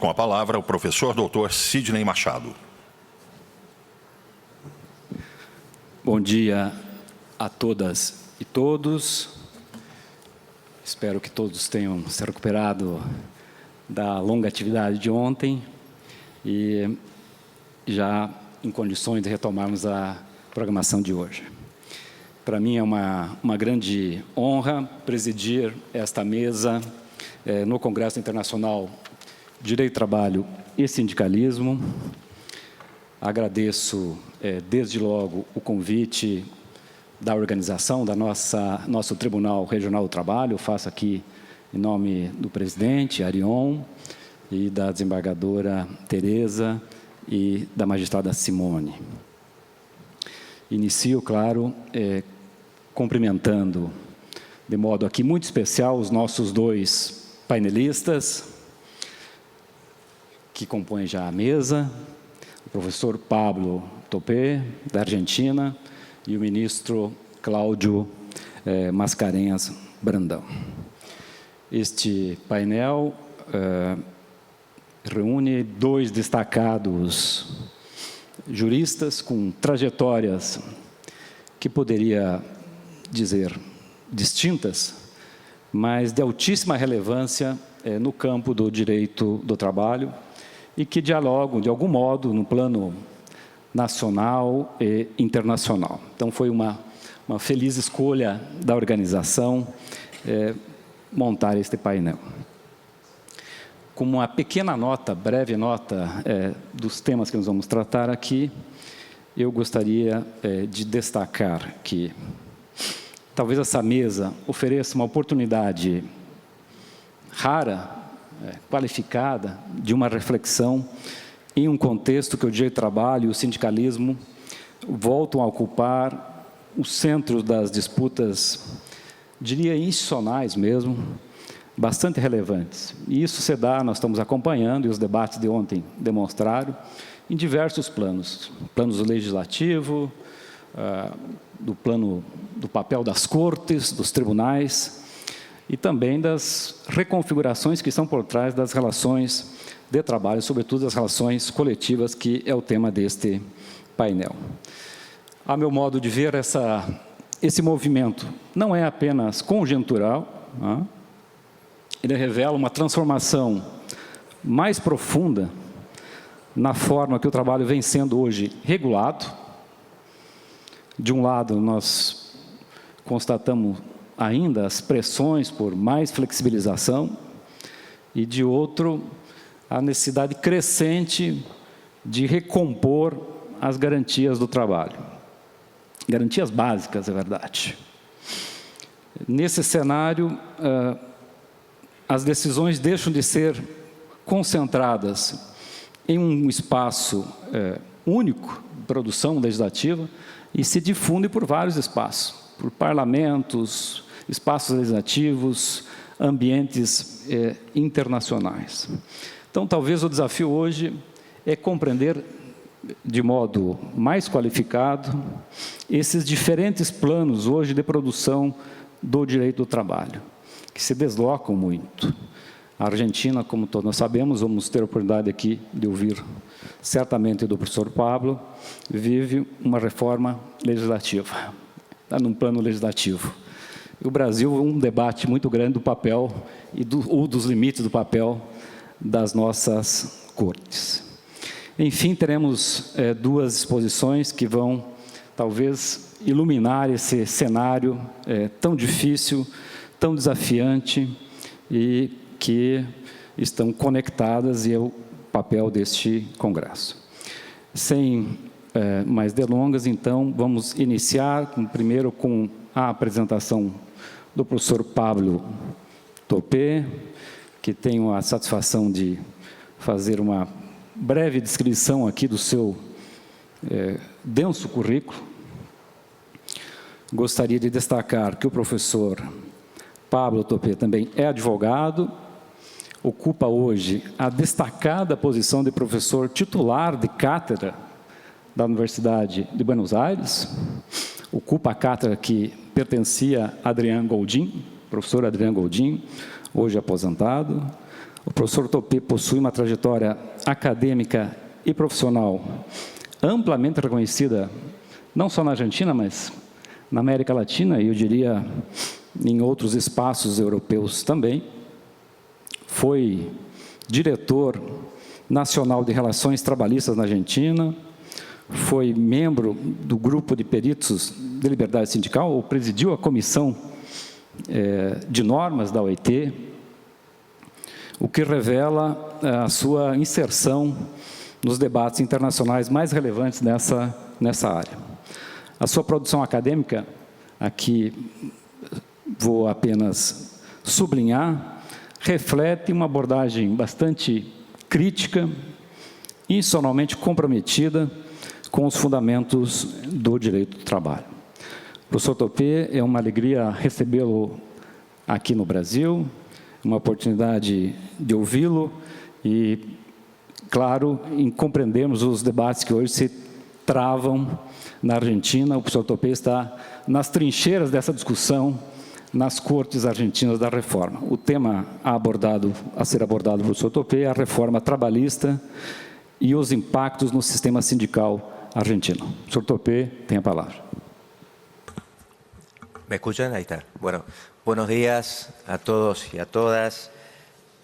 Com a palavra, o professor doutor Sidney Machado. Bom dia a todas e todos. Espero que todos tenham se recuperado da longa atividade de ontem e já em condições de retomarmos a programação de hoje. Para mim é uma grande honra presidir esta mesa no Congresso Internacional Direito, Trabalho e Sindicalismo. Agradeço desde logo o convite da organização da nosso Tribunal Regional do Trabalho. Eu faço aqui em nome do presidente Arion e da desembargadora Tereza e da magistrada Simone. Inicio, claro, cumprimentando de modo aqui muito especial os nossos dois painelistas que compõem já a mesa, o professor Pablo Topé, da Argentina, e o ministro Cláudio Mascarenhas Brandão. Este painel reúne dois destacados juristas com trajetórias que poderia dizer distintas, mas de altíssima relevância no campo do direito do trabalho e que dialogam, de algum modo, no plano nacional e internacional. Então, foi uma feliz escolha da organização montar este painel. Como uma pequena nota, breve nota, dos temas que nós vamos tratar aqui, eu gostaria de destacar que talvez essa mesa ofereça uma oportunidade rara, qualificada, de uma reflexão em um contexto que o direito do trabalho e o sindicalismo voltam a ocupar o centro das disputas, diria, institucionais mesmo, bastante relevantes. E isso se dá, nós estamos acompanhando, e os debates de ontem demonstraram, em diversos planos. Planos do legislativo, do plano do papel das cortes, dos tribunais, e também das reconfigurações que estão por trás das relações de trabalho, sobretudo as relações coletivas, que é o tema deste painel. A meu modo de ver, esse movimento não é apenas conjuntural, ele revela uma transformação mais profunda na forma que o trabalho vem sendo hoje regulado. De um lado, nós constatamos ainda as pressões por mais flexibilização e, de outro, a necessidade crescente de recompor as garantias do trabalho. Garantias básicas, é verdade. Nesse cenário, as decisões deixam de ser concentradas em um espaço único de produção legislativa e se difundem por vários espaços, por parlamentos, espaços legislativos, ambientes internacionais. Então, talvez o desafio hoje é compreender de modo mais qualificado esses diferentes planos hoje de produção do direito do trabalho, que se deslocam muito. A Argentina, como todos nós sabemos, vamos ter a oportunidade aqui de ouvir certamente do professor Pablo, vive uma reforma legislativa, está num plano legislativo. E o Brasil, um debate muito grande do papel ou dos limites do papel das nossas cortes. Enfim, teremos duas exposições que vão, talvez, iluminar esse cenário tão difícil, tão desafiante e que estão conectadas, e é o papel deste congresso. Sem mais delongas, então, vamos iniciar primeiro com a apresentação do professor Pablo Topé, que tenho a satisfação de fazer uma breve descrição aqui do seu denso currículo. Gostaria de destacar que o professor Pablo Topé também é advogado, ocupa hoje a destacada posição de professor titular de cátedra da Universidade de Buenos Aires, ocupa a cátedra que pertencia a Adrián Goldin, professor Adrián Goldin, hoje aposentado, O professor Topé possui uma trajetória acadêmica e profissional amplamente reconhecida, não só na Argentina, mas na América Latina, e eu diria em outros espaços europeus também. Foi diretor nacional de Relações Trabalhistas na Argentina, foi membro do grupo de peritos de liberdade sindical, ou presidiu a comissão de normas da OIT, o que revela a sua inserção nos debates internacionais mais relevantes nessa área. A sua produção acadêmica, aqui vou apenas sublinhar, reflete uma abordagem bastante crítica, institucionalmente comprometida com os fundamentos do direito do trabalho. Professor Topé, é uma alegria recebê-lo aqui no Brasil, uma oportunidade de ouvi-lo e, claro, em compreendermos os debates que hoje se travam na Argentina. O professor Topé está nas trincheiras dessa discussão nas cortes argentinas da reforma. O tema a ser abordado pelo professor Topé é a reforma trabalhista e os impactos no sistema sindical argentino. Professor Topé, tem a palavra. ¿Me escuchan? Ahí está. Bueno, buenos días a todos y a todas.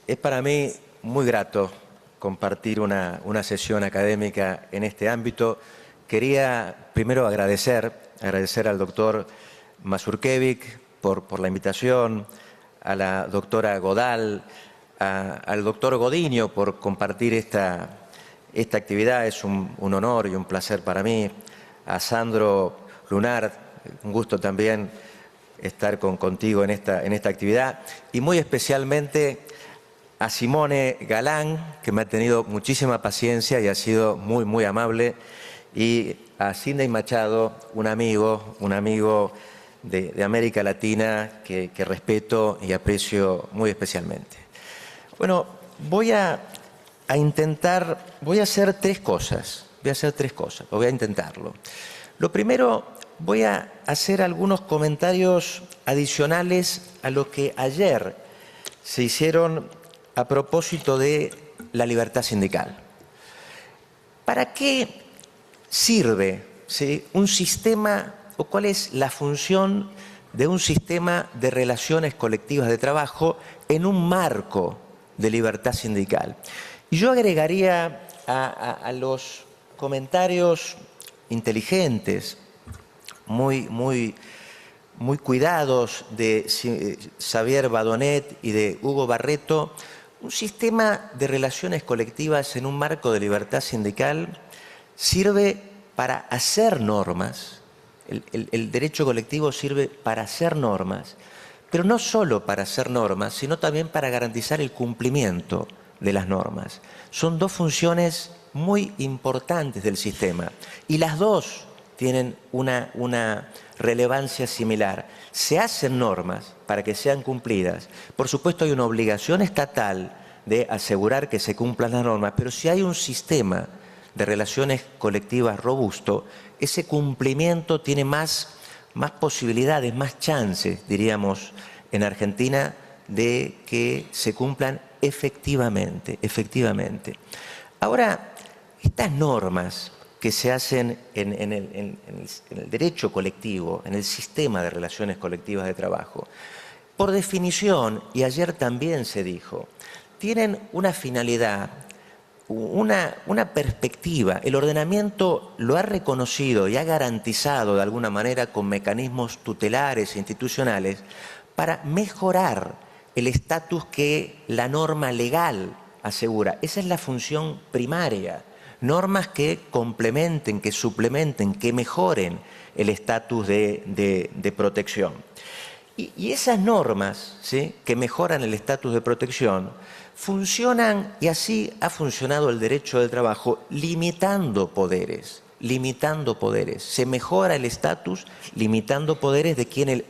Es para mí muy grato compartir una sesión académica en este ámbito. Quería primero agradecer al doctor Mazurkiewicz por la invitación, a la doctora Godal, al doctor Godinho por compartir esta actividad. Es un honor y un placer para mí. A Sandro Lunard, un gusto también estar contigo en esta actividad. Y muy especialmente a Simone Galán, que me ha tenido muchísima paciencia y ha sido muy, muy amable. Y a Sidney Machado, un amigo de América Latina que respeto y aprecio muy especialmente. Bueno, voy a hacer tres cosas. Voy a intentarlo. Lo primero, voy a hacer algunos comentarios adicionales a lo que ayer se hicieron a propósito de la libertad sindical. ¿Para qué sirve, ¿sí?, un sistema, o cuál es la función de un sistema de relaciones colectivas de trabajo en un marco de libertad sindical? Y yo agregaría a los comentarios inteligentes, muy cuidados de Xavier Badonet y de Hugo Barreto, un sistema de relaciones colectivas en un marco de libertad sindical sirve para hacer normas. El derecho colectivo sirve para hacer normas, pero no solo para hacer normas, sino también para garantizar el cumplimiento de las normas. Son dos funciones muy importantes del sistema y las dos tienen una relevancia similar. Se hacen normas para que sean cumplidas. Por supuesto, hay una obligación estatal de asegurar que se cumplan las normas, pero si hay un sistema de relaciones colectivas robusto, ese cumplimiento tiene más posibilidades, más chances, diríamos, en Argentina, de que se cumplan efectivamente. Ahora, estas normas que se hacen en el derecho colectivo, en el sistema de relaciones colectivas de trabajo, por definición, y ayer también se dijo, tienen una finalidad, una perspectiva. El ordenamiento lo ha reconocido y ha garantizado de alguna manera con mecanismos tutelares e institucionales para mejorar el estatus que la norma legal asegura. Esa es la función primaria. Normas que complementen, que suplementen, que mejoren el estatus de protección. Y esas normas, ¿sí?, que mejoran el estatus de protección funcionan, y así ha funcionado el derecho del trabajo, limitando poderes. Se mejora el estatus limitando poderes de quien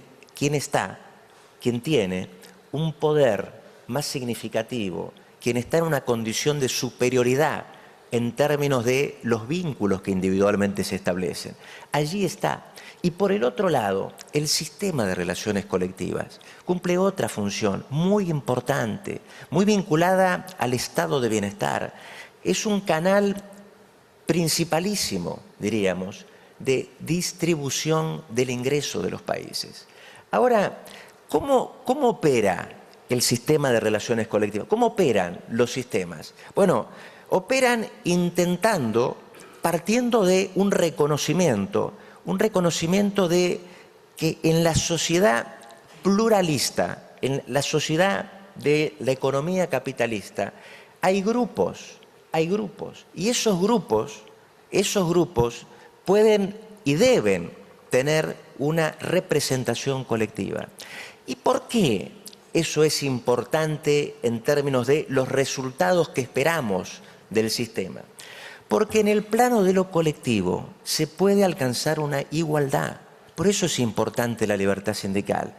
tiene un poder más significativo, quien está en una condición de superioridad en términos de los vínculos que individualmente se establecen. Allí está. Y por el otro lado, el sistema de relaciones colectivas cumple otra función muy importante, muy vinculada al estado de bienestar. Es un canal principalísimo, diríamos, de distribución del ingreso de los países. Ahora, ¿cómo opera el sistema de relaciones colectivas? ¿Cómo operan los sistemas? Bueno, operan partiendo de un reconocimiento de que en la sociedad pluralista, en la sociedad de la economía capitalista, hay grupos, y esos grupos pueden y deben tener una representación colectiva. ¿Y por qué eso es importante en términos de los resultados que esperamos del sistema? Porque en el plano de lo colectivo se puede alcanzar una igualdad. Por eso es importante la libertad sindical.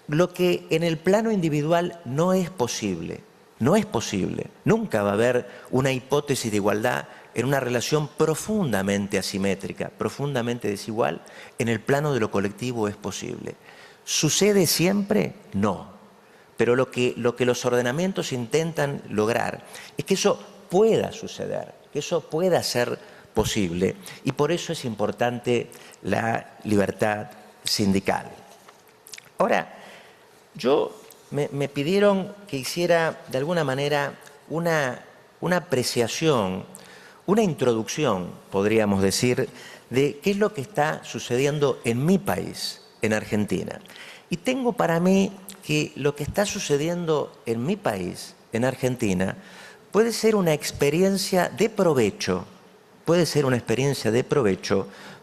Lo que en el plano individual no es posible. Nunca va a haber una hipótesis de igualdad en una relación profundamente asimétrica, profundamente desigual. En el plano de lo colectivo es posible. ¿Sucede siempre? No. Pero lo que los ordenamientos intentan lograr es que eso pueda suceder, que eso pueda ser posible, y por eso es importante la libertad sindical. Ahora, me pidieron que hiciera de alguna manera una apreciación, una introducción, podríamos decir, de qué es lo que está sucediendo en mi país, en Argentina. Y tengo para mí que lo que está sucediendo en mi país, en Argentina, puede ser una experiencia de provecho,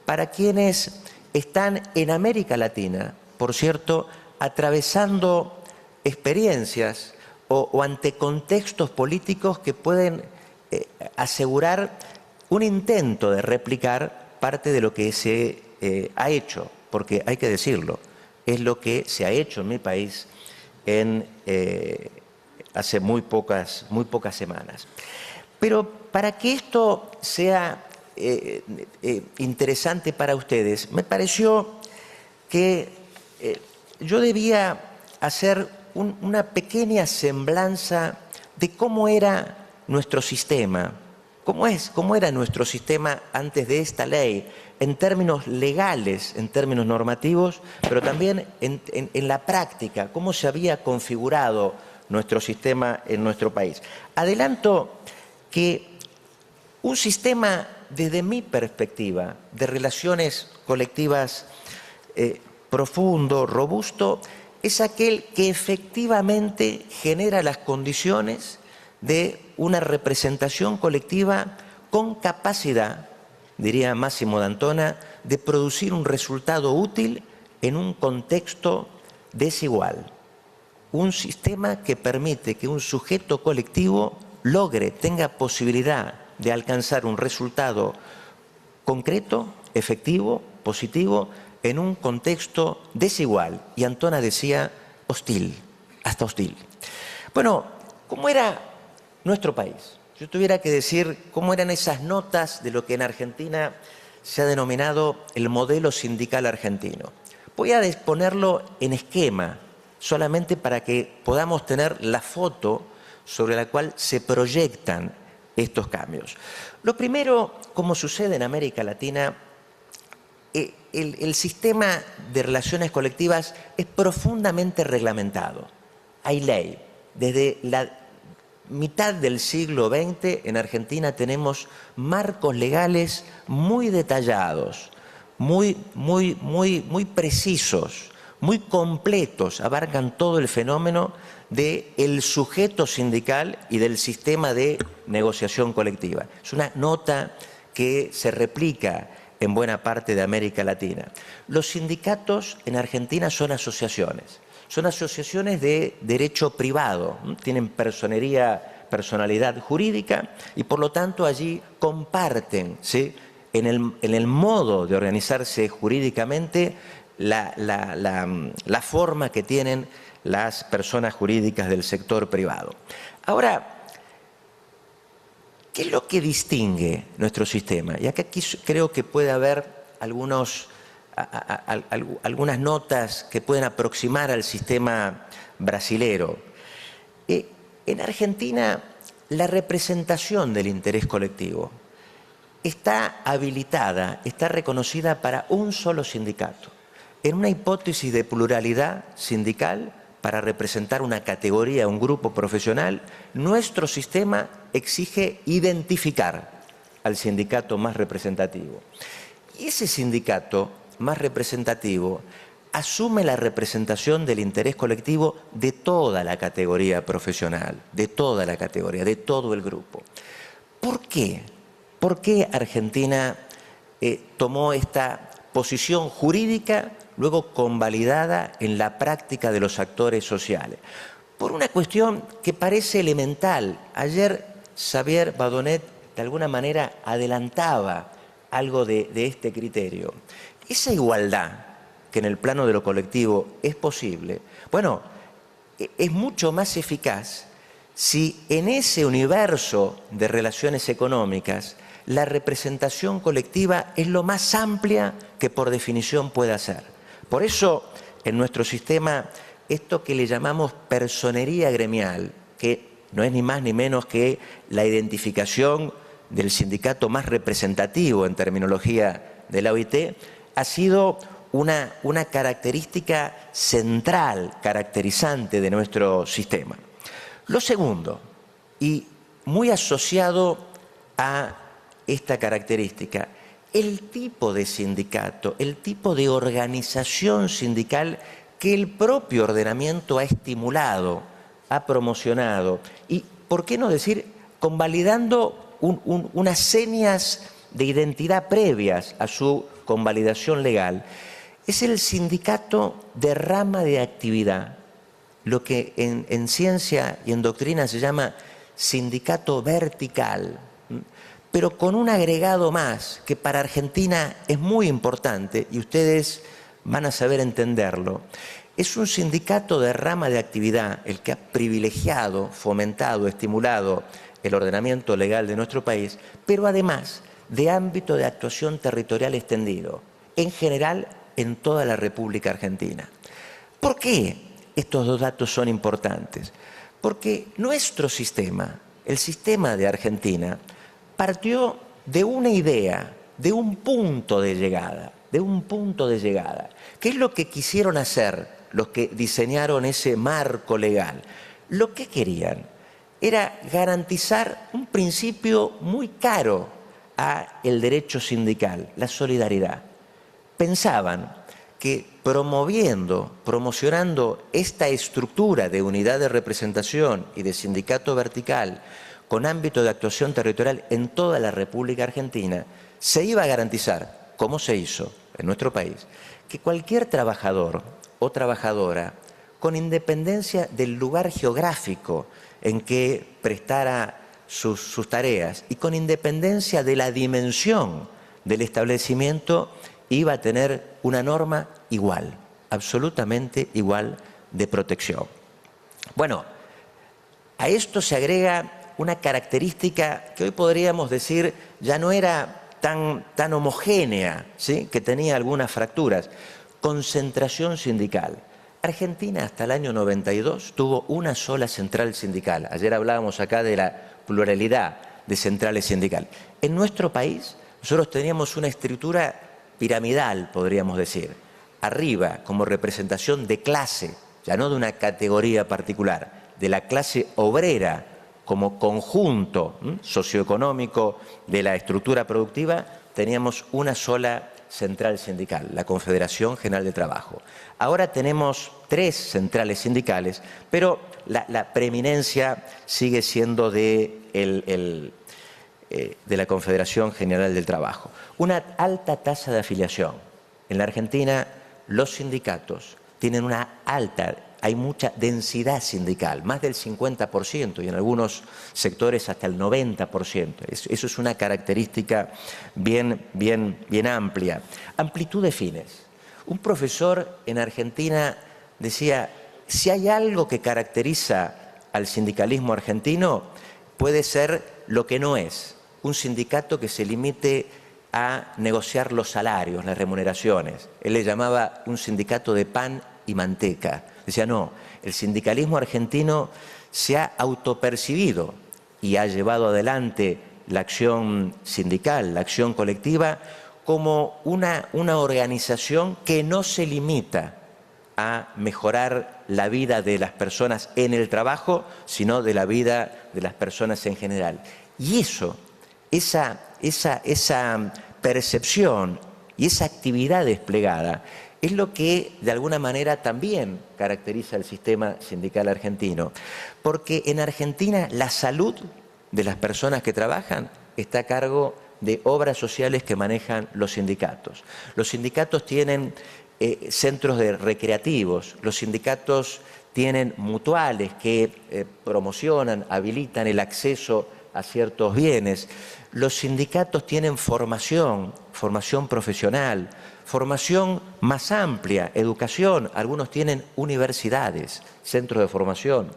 para quienes están en América Latina, por cierto, atravesando experiencias o ante contextos políticos que pueden asegurar un intento de replicar parte de lo que se ha hecho, porque hay que decirlo, es lo que se ha hecho en mi país hace muy pocas semanas. Pero para que esto sea interesante para ustedes, me pareció que yo debía hacer una pequeña semblanza de cómo era nuestro sistema, cómo era nuestro sistema antes de esta ley, en términos legales, en términos normativos, pero también en la práctica, cómo se había configurado nuestro sistema en nuestro país. Adelanto que un sistema, desde mi perspectiva, de relaciones colectivas profundo, robusto, es aquel que efectivamente genera las condiciones de una representación colectiva con capacidad, diría Máximo D'Antona, de producir un resultado útil en un contexto desigual. Un sistema que permite que un sujeto colectivo tenga posibilidad de alcanzar un resultado concreto, efectivo, positivo, en un contexto desigual. Y Antona decía hostil, hasta hostil. Bueno, ¿cómo era nuestro país? Yo tuviera que decir cómo eran esas notas de lo que en Argentina se ha denominado el modelo sindical argentino. Voy a exponerlo en esquema, solamente para que podamos tener la foto sobre la cual se proyectan estos cambios. Lo primero, como sucede en América Latina, el sistema de relaciones colectivas es profundamente reglamentado. Hay ley. Desde la mitad del siglo XX en Argentina tenemos marcos legales muy detallados, muy precisos, muy completos, abarcan todo el fenómeno del sujeto sindical y del sistema de negociación colectiva. Es una nota que se replica en buena parte de América Latina. Los sindicatos en Argentina son asociaciones de derecho privado, tienen personalidad jurídica y por lo tanto allí comparten, ¿sí?, en el modo de organizarse jurídicamente la forma que tienen las personas jurídicas del sector privado. Ahora, ¿Qué es lo que distingue nuestro sistema? Y acá creo que puede haber algunas notas que pueden aproximar al sistema brasilero. En Argentina, la representación del interés colectivo está habilitada, está reconocida para un solo sindicato. En una hipótesis de pluralidad sindical, para representar una categoría, un grupo profesional, nuestro sistema exige identificar al sindicato más representativo. Y ese sindicato más representativo asume la representación del interés colectivo de toda la categoría profesional, de toda la categoría, de todo el grupo. ¿Por qué? ¿Por qué Argentina tomó esta posición jurídica, luego convalidada en la práctica de los actores sociales? Por una cuestión que parece elemental. Ayer Xavier Badonet de alguna manera adelantaba algo de este criterio. Esa igualdad que en el plano de lo colectivo es posible, bueno, es mucho más eficaz si en ese universo de relaciones económicas la representación colectiva es lo más amplia que por definición pueda ser. Por eso, en nuestro sistema, esto que le llamamos personería gremial, que no es ni más ni menos que la identificación del sindicato más representativo en terminología de la OIT, ha sido una característica central, caracterizante de nuestro sistema. Lo segundo, y muy asociado a esta característica, el tipo de sindicato, el tipo de organización sindical que el propio ordenamiento ha estimulado, ha promocionado y, ¿por qué no decir, convalidando unas señas de identidad previas a su convalidación legal? Es el sindicato de rama de actividad, lo que en ciencia y en doctrina se llama sindicato vertical, pero con un agregado más que para Argentina es muy importante y ustedes van a saber entenderlo. Es un sindicato de rama de actividad el que ha privilegiado, fomentado, estimulado el ordenamiento legal de nuestro país, pero además de ámbito de actuación territorial extendido, en general en toda la República Argentina. ¿Por qué estos dos datos son importantes? Porque nuestro sistema, el sistema de Argentina, partió de una idea, de un punto de llegada, ¿Qué es lo que quisieron hacer los que diseñaron ese marco legal? Lo que querían era garantizar un principio muy caro al derecho sindical, la solidaridad. Pensaban que promocionando esta estructura de unidad de representación y de sindicato vertical con ámbito de actuación territorial en toda la República Argentina, se iba a garantizar, como se hizo en nuestro país, que cualquier trabajador o trabajadora, con independencia del lugar geográfico en que prestara sus tareas y con independencia de la dimensión del establecimiento, iba a tener una norma igual, absolutamente igual de protección. Bueno, a esto se agrega una característica que hoy podríamos decir ya no era tan homogénea, ¿sí?, que tenía algunas fracturas: concentración sindical. Argentina hasta el año 92 tuvo una sola central sindical. Ayer hablábamos acá de la pluralidad de centrales sindicales. En nuestro país nosotros teníamos una estructura piramidal, podríamos decir. Arriba, como representación de clase, ya no de una categoría particular, de la clase obrera como conjunto socioeconómico de la estructura productiva, teníamos una sola central sindical, la Confederación General de Trabajo. Ahora tenemos 3 centrales sindicales, pero la preeminencia sigue siendo de la Confederación General del Trabajo. Una alta tasa de afiliación. En la Argentina los sindicatos tienen hay mucha densidad sindical, más del 50% y en algunos sectores hasta el 90%. Eso es una característica bien amplia. Amplitud de fines. Un profesor en Argentina decía, si hay algo que caracteriza al sindicalismo argentino, puede ser lo que no es un sindicato que se limite a negociar los salarios, las remuneraciones. Él le llamaba un sindicato de pan y manteca. Decía, no, el sindicalismo argentino se ha autopercibido y ha llevado adelante la acción sindical, la acción colectiva, como una organización que no se limita a mejorar la vida de las personas en el trabajo, sino de la vida de las personas en general. Y esa percepción y esa actividad desplegada es lo que de alguna manera también caracteriza el sistema sindical argentino, porque en Argentina la salud de las personas que trabajan está a cargo de obras sociales que manejan los sindicatos. Los sindicatos tienen centros recreativos, los sindicatos tienen mutuales que promocionan, habilitan el acceso a ciertos bienes. Los sindicatos tienen formación profesional, formación más amplia, educación. Algunos tienen universidades, centros de formación.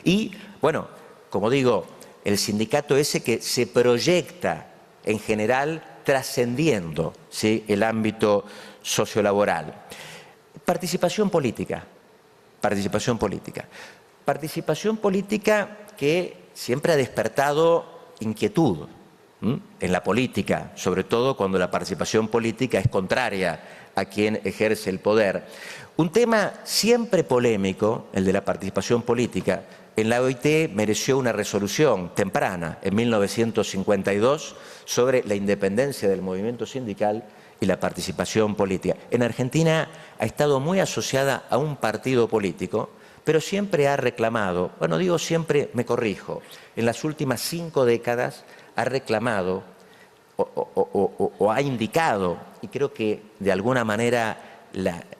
Y, bueno, como digo, el sindicato ese que se proyecta en general trascendiendo, ¿sí?, el ámbito sociolaboral. Participación política. Participación política que siempre ha despertado inquietud en la política, sobre todo cuando la participación política es contraria a quien ejerce el poder. Un tema siempre polémico, el de la participación política, en la OIT mereció una resolución temprana, en 1952, sobre la independencia del movimiento sindical y la participación política. En Argentina ha estado muy asociada a un partido político, pero siempre ha reclamado, bueno, digo siempre, me corrijo, en las últimas 5 décadas ha reclamado o ha indicado, y creo que de alguna manera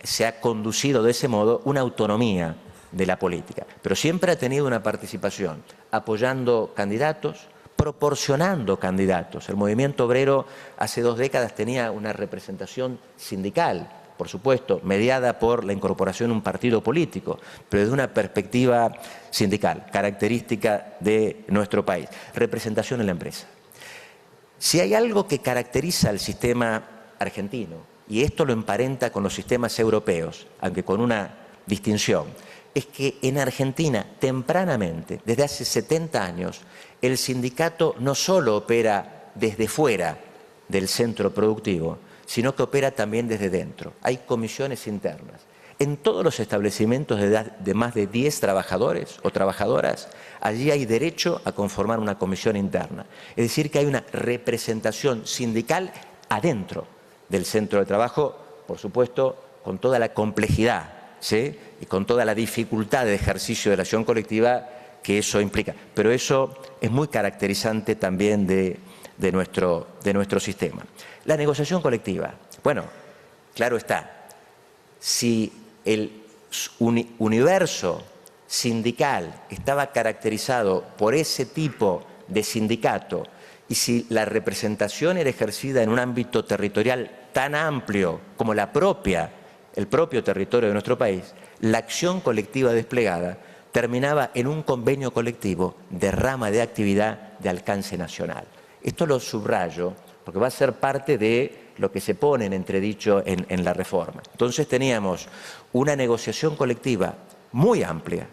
se ha conducido de ese modo, una autonomía de la política. Pero siempre ha tenido una participación, apoyando candidatos, proporcionando candidatos. El movimiento obrero hace 2 décadas tenía una representación sindical, por supuesto, mediada por la incorporación de un partido político, pero desde una perspectiva sindical, característica de nuestro país. Representación en la empresa. Si hay algo que caracteriza al sistema argentino, y esto lo emparenta con los sistemas europeos, aunque con una distinción, es que en Argentina, tempranamente, desde hace 70 años, el sindicato no solo opera desde fuera del centro productivo, sino que opera también desde dentro. Hay comisiones internas. En todos los establecimientos de más de 10 trabajadores o trabajadoras, allí hay derecho a conformar una comisión interna. Es decir, que hay una representación sindical adentro del centro de trabajo, por supuesto, con toda la complejidad, ¿sí?, y con toda la dificultad de ejercicio de la acción colectiva que eso implica. Pero eso es muy caracterizante también de nuestro sistema. La negociación colectiva. Bueno, claro está, si el universo sindical estaba caracterizado por ese tipo de sindicato y si la representación era ejercida en un ámbito territorial tan amplio como el propio territorio de nuestro país, la acción colectiva desplegada terminaba en un convenio colectivo de rama de actividad de alcance nacional. Esto lo subrayo porque va a ser parte de lo que se pone en entredicho en la reforma. Entonces teníamos una negociación colectiva muy amplia,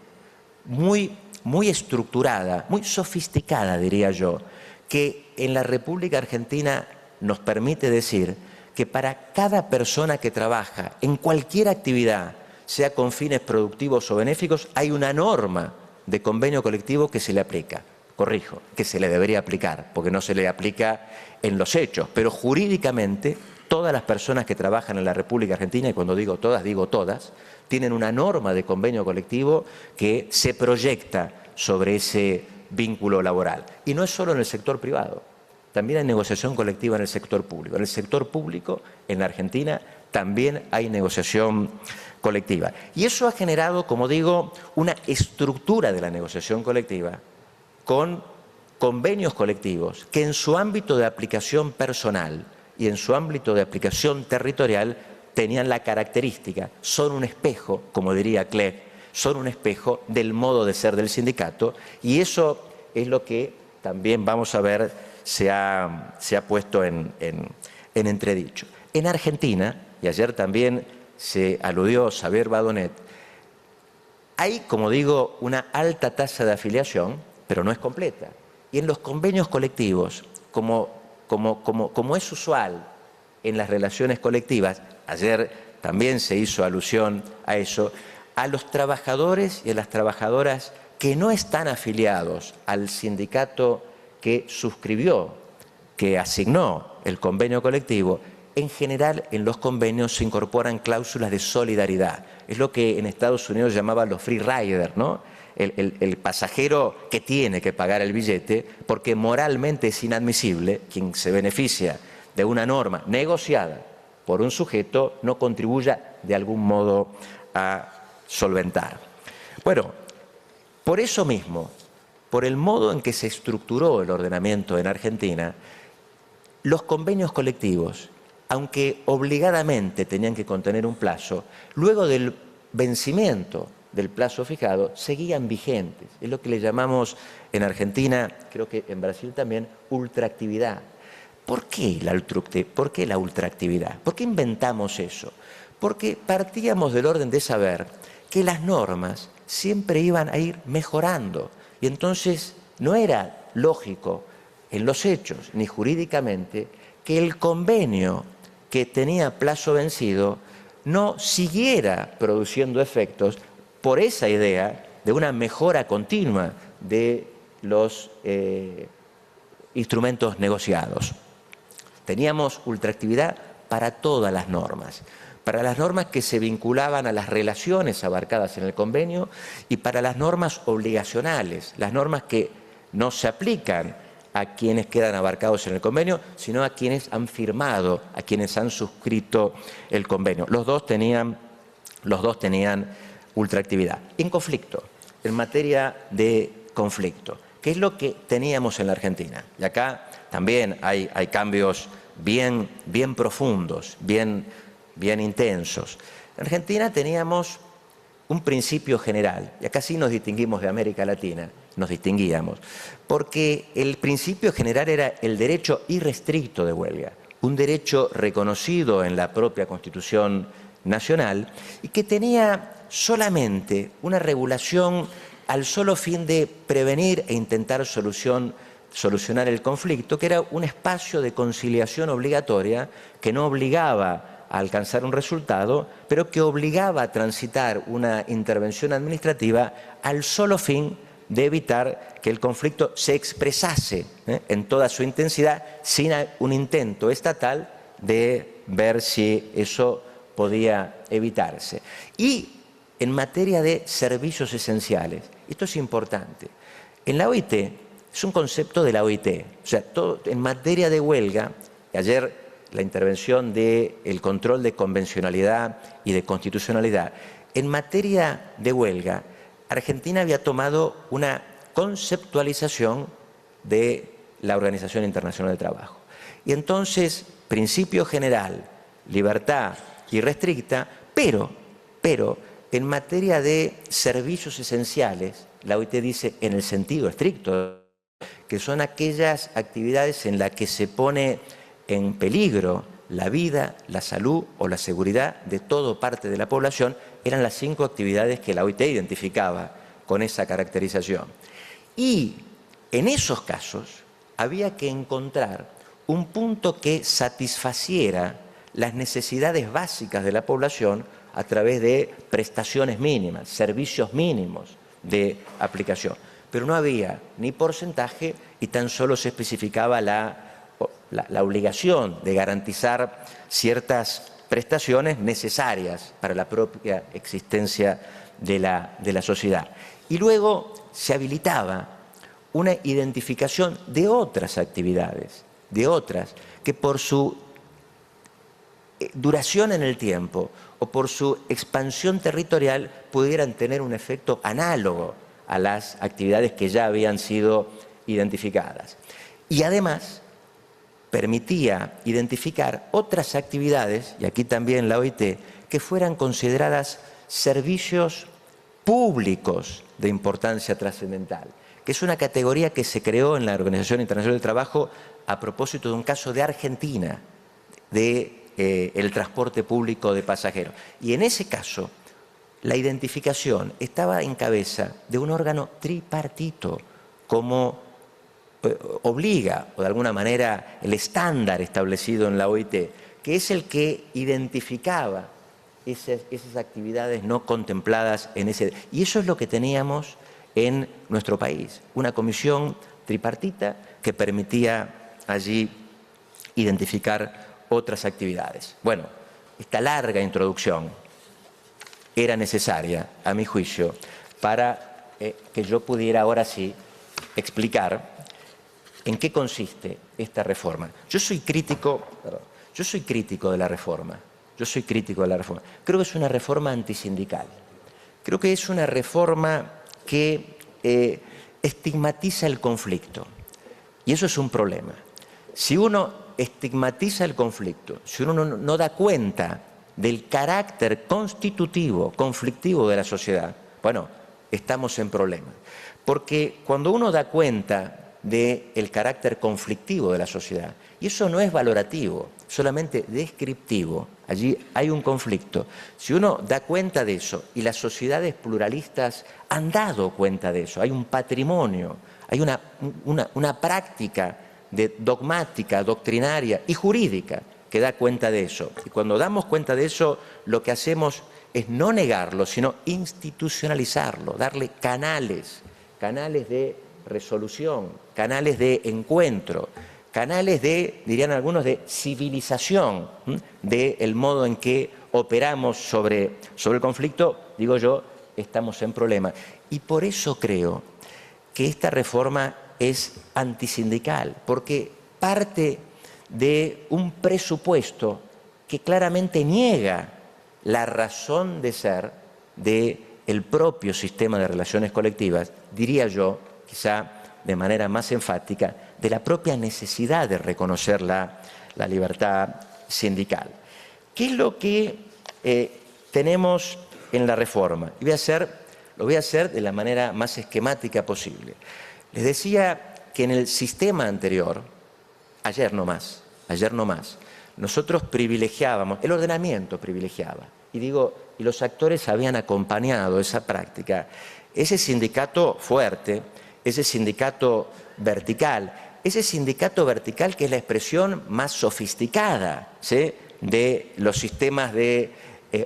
muy estructurada, muy sofisticada, diría yo, que en la República Argentina nos permite decir que para cada persona que trabaja en cualquier actividad, sea con fines productivos o benéficos, hay una norma de convenio colectivo que se le aplica. Corrijo, que se le debería aplicar, porque no se le aplica en los hechos, pero jurídicamente todas las personas que trabajan en la República Argentina, y cuando digo todas, tienen una norma de convenio colectivo que se proyecta sobre ese vínculo laboral. Y no es solo en el sector privado, también hay negociación colectiva en el sector público. En el sector público, en la Argentina, también hay negociación colectiva. Y eso ha generado, como digo, una estructura de la negociación colectiva con convenios colectivos que en su ámbito de aplicación personal y en su ámbito de aplicación territorial tenían la característica, son un espejo, como diría Clegg, son un espejo del modo de ser del sindicato, y eso es lo que también vamos a ver se ha puesto en entredicho. En Argentina, y ayer también se aludió Xavier Badonet, hay, como digo, una alta tasa de afiliación, pero no es completa. Y en los convenios colectivos, como es usual en las relaciones colectivas, ayer también se hizo alusión a eso, a los trabajadores y a las trabajadoras que no están afiliados al sindicato que suscribió, que asignó el convenio colectivo, en general en los convenios se incorporan cláusulas de solidaridad. Es lo que en Estados Unidos llamaban los free riders, ¿no? El pasajero que tiene que pagar el billete porque moralmente es inadmisible quien se beneficia de una norma negociada por un sujeto no contribuya de algún modo a solventar. Bueno, por eso mismo, por el modo en que se estructuró el ordenamiento en Argentina, los convenios colectivos, aunque obligadamente tenían que contener un plazo, luego del vencimiento del plazo fijado, seguían vigentes. Es lo que le llamamos en Argentina, creo que en Brasil también, ultraactividad. ¿Por qué la ultraactividad? ¿Por qué inventamos eso? Porque partíamos del orden de saber que las normas siempre iban a ir mejorando y entonces no era lógico en los hechos ni jurídicamente que el convenio que tenía plazo vencido no siguiera produciendo efectos por esa idea de una mejora continua de los instrumentos negociados. Teníamos ultraactividad para todas las normas que se vinculaban a las relaciones abarcadas en el convenio y para las normas obligacionales, las normas que no se aplican a quienes quedan abarcados en el convenio, sino a quienes han firmado, a quienes han suscrito el convenio. Los dos tenían ultraactividad. En conflicto, en materia de conflicto, ¿qué es lo que teníamos en la Argentina? Y acá también hay cambios bien profundos, bien intensos. En Argentina teníamos un principio general, y acá sí nos distinguimos de América Latina, porque el principio general era el derecho irrestricto de huelga, un derecho reconocido en la propia Constitución Nacional y que tenía solamente una regulación al solo fin de prevenir e intentar solucionar el conflicto, que era un espacio de conciliación obligatoria que no obligaba a alcanzar un resultado, pero que obligaba a transitar una intervención administrativa al solo fin de evitar que el conflicto se expresase en toda su intensidad sin un intento estatal de ver si eso podía evitarse. Y en materia de servicios esenciales, esto es importante, en la OIT, es un concepto de la OIT, o sea, todo en materia de huelga, ayer la intervención del control de convencionalidad y de constitucionalidad, en materia de huelga, Argentina había tomado una conceptualización de la Organización Internacional del Trabajo. Y entonces, principio general, libertad irrestricta, pero en materia de servicios esenciales, la OIT dice en el sentido estricto, que son aquellas actividades en las que se pone en peligro la vida, la salud o la seguridad de toda parte de la población, eran las 5 actividades que la OIT identificaba con esa caracterización. Y en esos casos había que encontrar un punto que satisfaciera las necesidades básicas de la población a través de prestaciones mínimas, servicios mínimos de aplicación. Pero no había ni porcentaje y tan solo se especificaba la obligación de garantizar ciertas prestaciones necesarias para la propia existencia de la sociedad. Y luego se habilitaba una identificación de otras actividades, que por su duración en el tiempo o por su expansión territorial pudieran tener un efecto análogo a las actividades que ya habían sido identificadas. Y además permitía identificar otras actividades, y aquí también la OIT, que fueran consideradas servicios públicos de importancia trascendental, que que es una categoría que se creó en la Organización Internacional del Trabajo a propósito de un caso de Argentina, el transporte público de pasajeros. Y en ese caso, la identificación estaba en cabeza de un órgano tripartito, como obliga, o de alguna manera, el estándar establecido en la OIT, que es el que identificaba esas actividades no contempladas en ese... Y eso es lo que teníamos en nuestro país, una comisión tripartita que permitía allí identificar otras actividades. Bueno, esta larga introducción era necesaria, a mi juicio, para que yo pudiera ahora sí explicar en qué consiste esta reforma. Yo soy crítico de la reforma. Creo que es una reforma antisindical. Creo que es una reforma que estigmatiza el conflicto. Y eso es un problema. Si uno estigmatiza el conflicto, si uno no da cuenta del carácter constitutivo, conflictivo de la sociedad, bueno, estamos en problemas. Porque cuando uno da cuenta del carácter conflictivo de la sociedad, y eso no es valorativo, solamente descriptivo, allí hay un conflicto. Si uno da cuenta de eso, y las sociedades pluralistas han dado cuenta de eso, hay un patrimonio, hay una práctica dogmática, doctrinaria y jurídica que da cuenta de eso. Y cuando damos cuenta de eso, lo que hacemos es no negarlo, sino institucionalizarlo, darle canales de resolución, canales de encuentro, canales de, dirían algunos, de civilización del modo en que operamos sobre el conflicto. Digo yo, estamos en problemas. Y por eso creo que esta reforma es antisindical, porque parte de un presupuesto que claramente niega la razón de ser del propio sistema de relaciones colectivas, diría yo, quizá de manera más enfática, de la propia necesidad de reconocer la libertad sindical. ¿Qué es lo que tenemos en la reforma? Lo voy a hacer de la manera más esquemática posible. Les decía que en el sistema anterior, ayer no más, nosotros privilegiábamos, el ordenamiento privilegiaba, y los actores habían acompañado esa práctica, ese sindicato fuerte, ese sindicato vertical que es la expresión más sofisticada, ¿sí?, de los sistemas de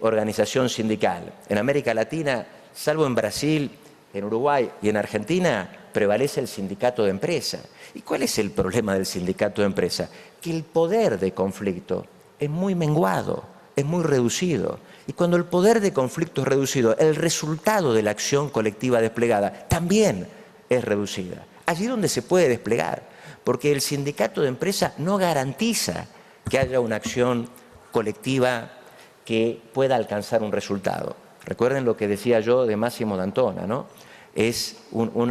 organización sindical. En América Latina, salvo en Brasil, en Uruguay y en Argentina, prevalece el sindicato de empresa. ¿Y cuál es el problema del sindicato de empresa? Que el poder de conflicto es muy menguado, es muy reducido. Y cuando el poder de conflicto es reducido, el resultado de la acción colectiva desplegada también es reducida. Allí donde se puede desplegar, porque el sindicato de empresa no garantiza que haya una acción colectiva que pueda alcanzar un resultado. Recuerden lo que decía yo de Máximo D'Antona, ¿no? Es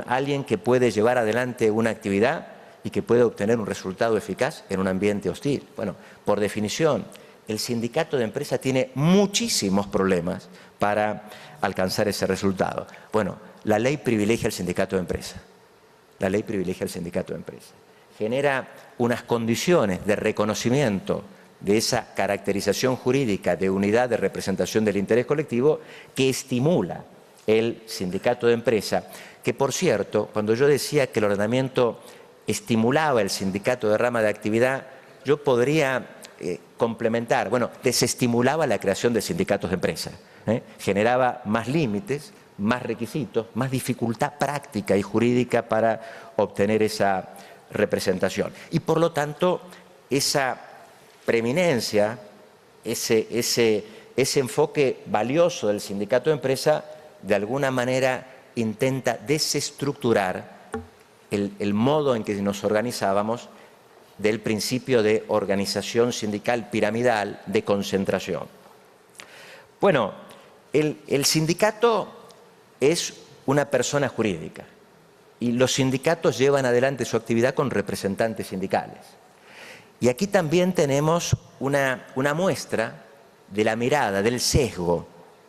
alguien que puede llevar adelante una actividad y que puede obtener un resultado eficaz en un ambiente hostil. Bueno, por definición, el sindicato de empresa tiene muchísimos problemas para alcanzar ese resultado. Bueno, la ley privilegia al sindicato de empresa. Genera unas condiciones de reconocimiento de esa caracterización jurídica de unidad de representación del interés colectivo que estimula el sindicato de empresa, que por cierto, cuando yo decía que el ordenamiento estimulaba el sindicato de rama de actividad, yo podría complementar, desestimulaba la creación de sindicatos de empresa, generaba más límites, más requisitos, más dificultad práctica y jurídica para obtener esa representación. Y por lo tanto, esa preeminencia, ese enfoque valioso del sindicato de empresa, de alguna manera intenta desestructurar el modo en que nos organizábamos del principio de organización sindical piramidal de concentración. Bueno, el sindicato es una persona jurídica y los sindicatos llevan adelante su actividad con representantes sindicales. Y aquí también tenemos una muestra de la mirada, del sesgo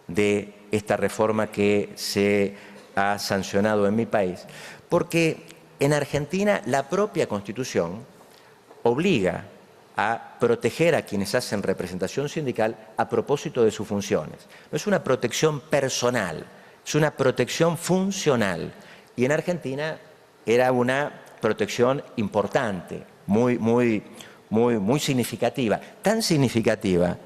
de esta reforma que se ha sancionado en mi país, porque en Argentina la propia Constitución obliga a proteger a quienes hacen representación sindical a propósito de sus funciones. No es una protección personal, es una protección funcional. Y en Argentina era una protección importante, muy significativa. Tan significativa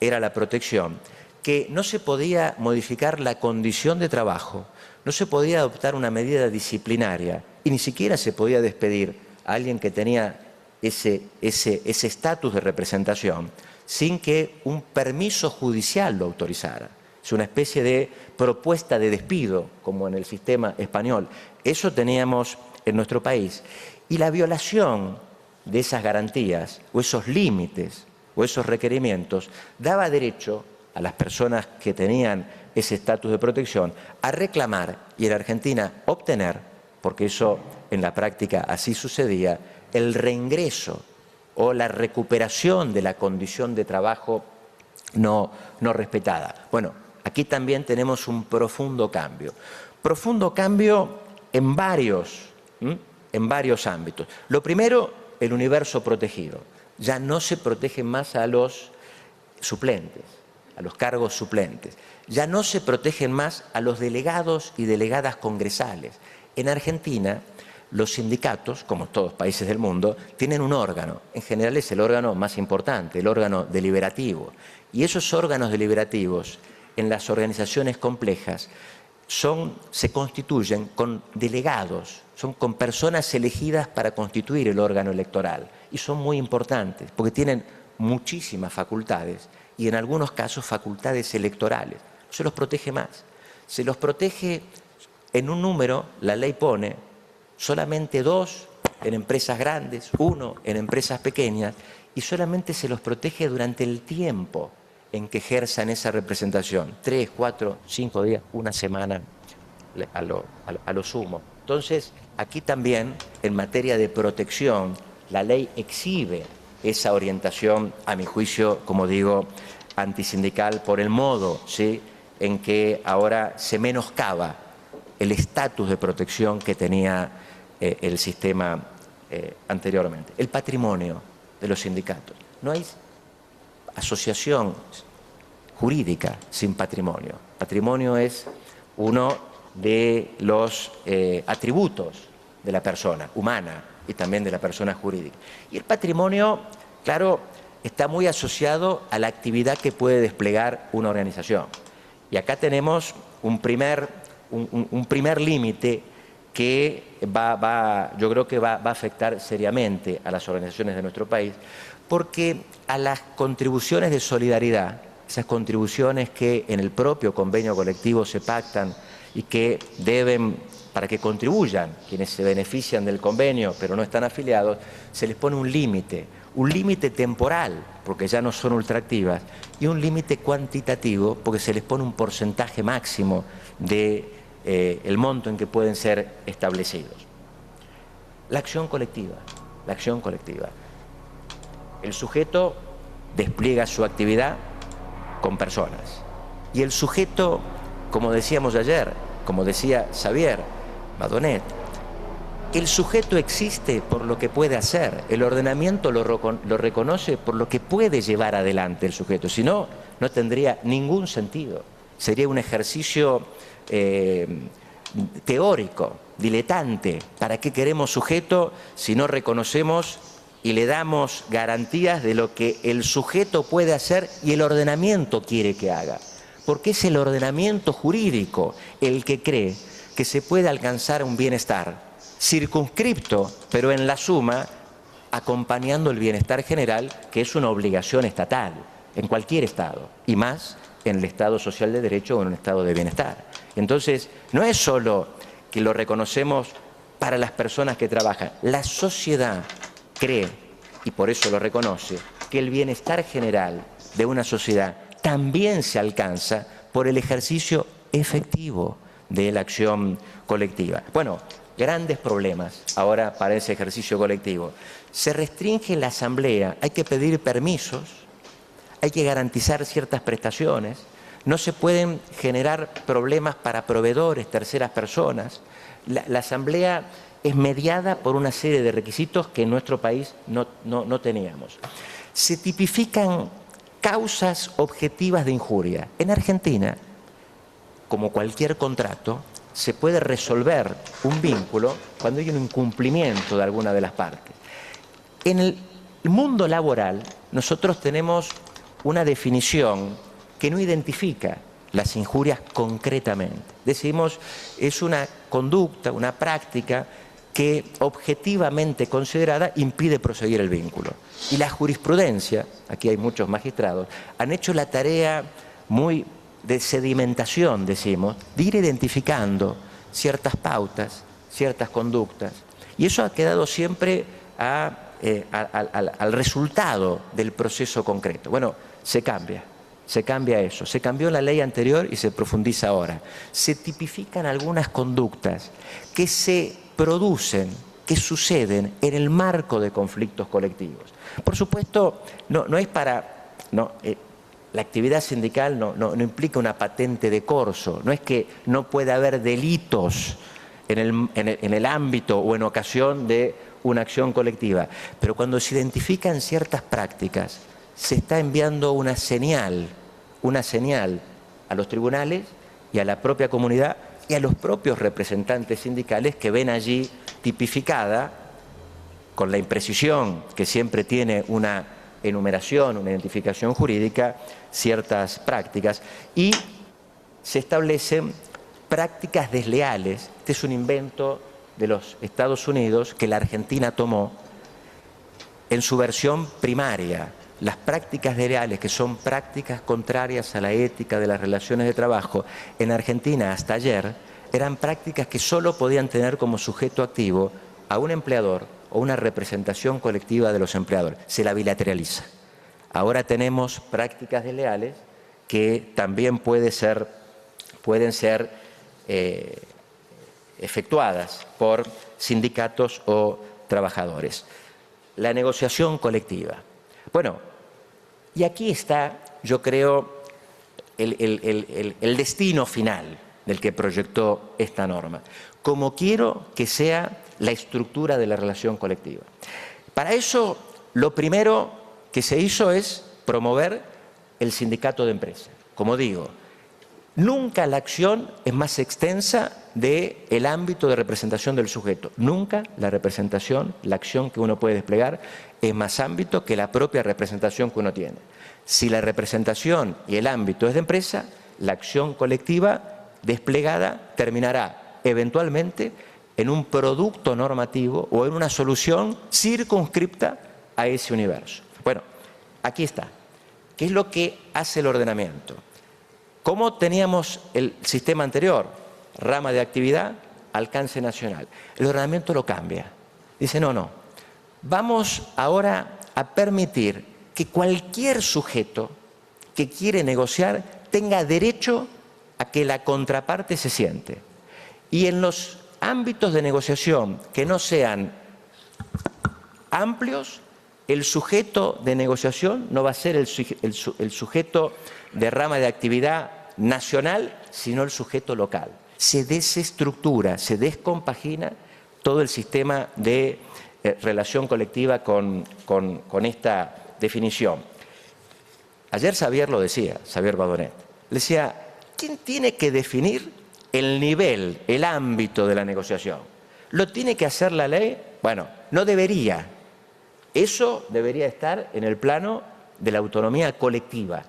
era la protección que no se podía modificar la condición de trabajo, no se podía adoptar una medida disciplinaria y ni siquiera se podía despedir a alguien que tenía ese estatus de representación sin que un permiso judicial lo autorizara. Es una especie de propuesta de despido, como en el sistema español. Eso teníamos en nuestro país. Y la violación de esas garantías, o esos límites, o esos requerimientos, daba derecho a las personas que tenían ese estatus de protección a reclamar y en Argentina obtener, porque eso en la práctica así sucedía, el reingreso o la recuperación de la condición de trabajo no respetada. Bueno, aquí también tenemos un profundo cambio en varios ámbitos. Lo primero, el universo protegido. Ya no se protegen más a los suplentes, a los cargos suplentes. Ya no se protegen más a los delegados y delegadas congresales. En Argentina, los sindicatos, como todos los países del mundo, tienen un órgano. En general es el órgano más importante, el órgano deliberativo. Y esos órganos deliberativos, en las organizaciones complejas, se constituyen con delegados, son con personas elegidas para constituir el órgano electoral. Y son muy importantes, porque tienen muchísimas facultades y en algunos casos facultades electorales. No se los protege más. Se los protege en un número, la ley pone, solamente 2 en empresas grandes, 1 en empresas pequeñas, y solamente se los protege durante el tiempo en que ejerzan esa representación. 3, 4, 5 días, una semana a lo sumo. Entonces, aquí también, en materia de protección, la ley exhibe esa orientación, a mi juicio, como digo, antisindical, por el modo, ¿sí?, en que ahora se menoscaba el estatus de protección que tenía el sistema anteriormente. El patrimonio de los sindicatos. No hay asociación jurídica sin patrimonio. Patrimonio es uno de los atributos de la persona humana y también de la persona jurídica. Y el patrimonio, claro, está muy asociado a la actividad que puede desplegar una organización. Y acá tenemos un primer límite que yo creo que va a afectar seriamente a las organizaciones de nuestro país, porque a las contribuciones de solidaridad, esas contribuciones que en el propio convenio colectivo se pactan y que deben, para que contribuyan quienes se benefician del convenio pero no están afiliados, se les pone un límite temporal, porque ya no son ultraactivas, y un límite cuantitativo, porque se les pone un porcentaje máximo de el monto en que pueden ser establecidos. La acción colectiva. El sujeto despliega su actividad con personas. Y el sujeto, como decíamos ayer, como decía Xavier Madonet, el sujeto existe por lo que puede hacer. El ordenamiento lo reconoce por lo que puede llevar adelante el sujeto. Si no, no tendría ningún sentido. Sería un ejercicio teórico, diletante. ¿Para qué queremos sujeto si no reconocemos y le damos garantías de lo que el sujeto puede hacer y el ordenamiento quiere que haga? Porque es el ordenamiento jurídico el que cree que se puede alcanzar un bienestar circunscripto, pero en la suma acompañando el bienestar general, que es una obligación estatal en cualquier Estado, y más en el Estado social de derecho o en un Estado de bienestar. Entonces, no es solo que lo reconocemos para las personas que trabajan, la sociedad cree, y por eso lo reconoce, que el bienestar general de una sociedad también se alcanza por el ejercicio efectivo de la acción colectiva. Bueno, grandes problemas ahora para ese ejercicio colectivo. Se restringe la asamblea, hay que pedir permisos, hay que garantizar ciertas prestaciones, no se pueden generar problemas para proveedores, terceras personas. La Asamblea es mediada por una serie de requisitos que en nuestro país no teníamos. Se tipifican causas objetivas de injuria. En Argentina, como cualquier contrato, se puede resolver un vínculo cuando hay un incumplimiento de alguna de las partes. En el mundo laboral, nosotros tenemos una definición que no identifica las injurias concretamente. Decimos, es una conducta, una práctica que objetivamente considerada impide proseguir el vínculo. Y la jurisprudencia, aquí hay muchos magistrados, han hecho la tarea muy de sedimentación, decimos, de ir identificando ciertas pautas, ciertas conductas. Y eso ha quedado siempre al resultado del proceso concreto. Bueno, se cambia eso. Se cambió la ley anterior y se profundiza ahora. Se tipifican algunas conductas que se producen, que suceden en el marco de conflictos colectivos. Por supuesto, no es para... la actividad sindical no implica una patente de corso, no es que no pueda haber delitos en el ámbito o en ocasión de una acción colectiva, pero cuando se identifican ciertas prácticas, se está enviando una señal a los tribunales y a la propia comunidad y a los propios representantes sindicales que ven allí tipificada, con la imprecisión que siempre tiene una enumeración, una identificación jurídica, ciertas prácticas, y se establecen prácticas desleales. Este es un invento de los Estados Unidos que la Argentina tomó en su versión primaria. Las prácticas desleales, que son prácticas contrarias a la ética de las relaciones de trabajo, en Argentina hasta ayer eran prácticas que solo podían tener como sujeto activo a un empleador o una representación colectiva de los empleadores. Se la bilateraliza. Ahora tenemos prácticas desleales que también pueden ser efectuadas por sindicatos o trabajadores. La negociación colectiva. Bueno, y aquí está, yo creo, el destino final del que proyectó esta norma. Como quiero que sea la estructura de la relación colectiva. Para eso, lo primero que se hizo es promover el sindicato de empresa. Como digo, nunca la acción es más extensa del ámbito de representación del sujeto. Nunca la representación, la acción que uno puede desplegar, es más ámbito que la propia representación que uno tiene. Si la representación y el ámbito es de empresa, la acción colectiva desplegada terminará eventualmente en un producto normativo o en una solución circunscripta a ese universo. Bueno, aquí está. ¿Qué es lo que hace el ordenamiento? ¿Cómo teníamos el sistema anterior? Rama de actividad, alcance nacional. El ordenamiento lo cambia. Dice, no. Vamos ahora a permitir que cualquier sujeto que quiere negociar tenga derecho a que la contraparte se siente. Y en los ámbitos de negociación que no sean amplios, el sujeto de negociación no va a ser el sujeto de rama de actividad nacional, sino el sujeto local. Se desestructura, se descompagina todo el sistema de relación colectiva con esta definición. Ayer Xavier lo decía, Xavier Badonet, le decía, ¿quién tiene que definir el nivel, el ámbito de la negociación? ¿Lo tiene que hacer la ley? Bueno, no debería. Eso debería estar en el plano de la autonomía colectiva.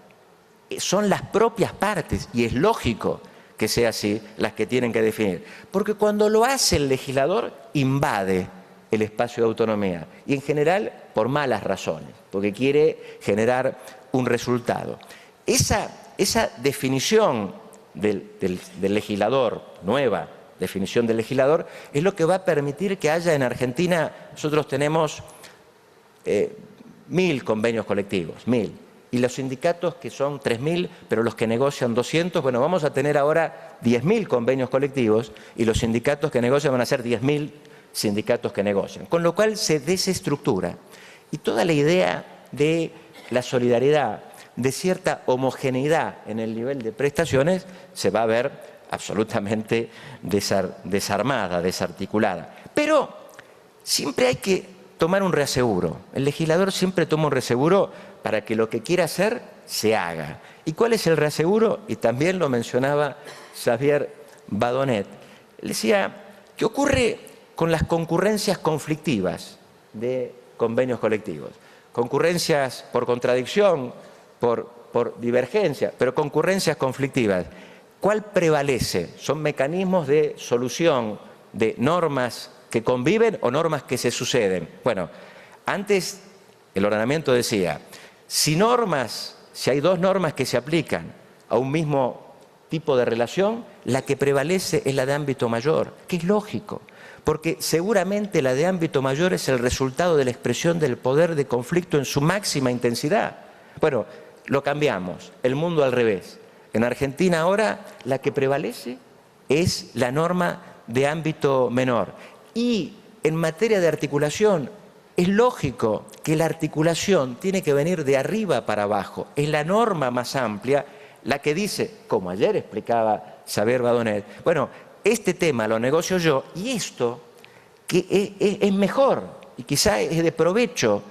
Son las propias partes, y es lógico que sea así, las que tienen que definir. Porque cuando lo hace el legislador, invade el espacio de autonomía. Y en general, por malas razones, porque quiere generar un resultado. Esa definición del legislador, nueva definición del legislador, es lo que va a permitir que haya en Argentina, nosotros tenemos 1.000 convenios colectivos, 1.000. Y los sindicatos que son 3.000, pero los que negocian 200, bueno, vamos a tener ahora 10.000 convenios colectivos y los sindicatos que negocian van a ser 10.000 sindicatos que negocian. Con lo cual se desestructura. Y toda la idea de la solidaridad de cierta homogeneidad en el nivel de prestaciones, se va a ver absolutamente desarmada, desarticulada. Pero siempre hay que tomar un reaseguro. El legislador siempre toma un reaseguro para que lo que quiera hacer se haga. ¿Y cuál es el reaseguro? Y también lo mencionaba Xavier Badonet. Él decía, ¿qué ocurre con las concurrencias conflictivas de convenios colectivos? Concurrencias por contradicción, por divergencia, pero concurrencias conflictivas. ¿Cuál prevalece? ¿Son mecanismos de solución de normas que conviven o normas que se suceden? Bueno, antes el ordenamiento decía, si hay dos normas que se aplican a un mismo tipo de relación, la que prevalece es la de ámbito mayor, que es lógico, porque seguramente la de ámbito mayor es el resultado de la expresión del poder de conflicto en su máxima intensidad. Bueno, lo cambiamos, el mundo al revés. En Argentina ahora la que prevalece es la norma de ámbito menor. Y en materia de articulación, es lógico que la articulación tiene que venir de arriba para abajo. Es la norma más amplia la que dice, como ayer explicaba Xavier Badonet, bueno, este tema lo negocio yo y esto que es mejor y quizá es de provecho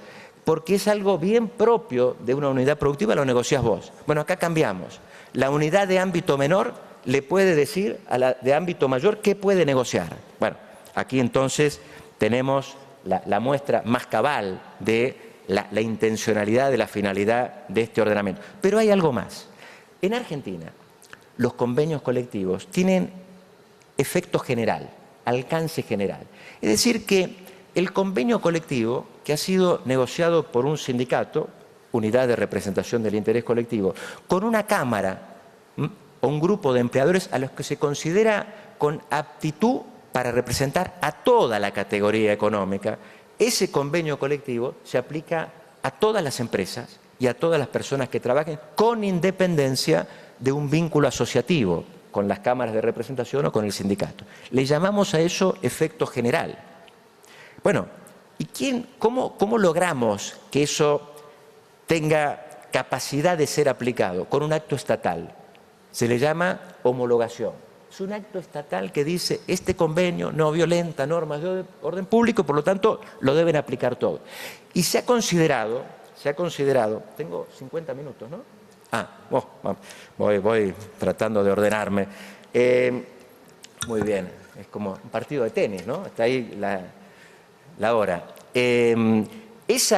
porque es algo bien propio de una unidad productiva, lo negociás vos. Bueno, acá cambiamos. La unidad de ámbito menor le puede decir a la de ámbito mayor qué puede negociar. Bueno, aquí entonces tenemos la muestra más cabal de la intencionalidad, de la finalidad de este ordenamiento. Pero hay algo más. En Argentina, los convenios colectivos tienen efecto general, alcance general. Es decir, que el convenio colectivo que ha sido negociado por un sindicato, unidad de representación del interés colectivo, con una cámara o un grupo de empleadores a los que se considera con aptitud para representar a toda la categoría económica, ese convenio colectivo se aplica a todas las empresas y a todas las personas que trabajen con independencia de un vínculo asociativo con las cámaras de representación o con el sindicato. Le llamamos a eso efecto general. Bueno, ¿y cómo logramos que eso tenga capacidad de ser aplicado? Con un acto estatal. Se le llama homologación. Es un acto estatal que dice, este convenio no violenta normas de orden público, por lo tanto, lo deben aplicar todos. Y se ha considerado, tengo 50 minutos, ¿no? Voy tratando de ordenarme. Muy bien, es como un partido de tenis, ¿no? Está ahí la hora. Ese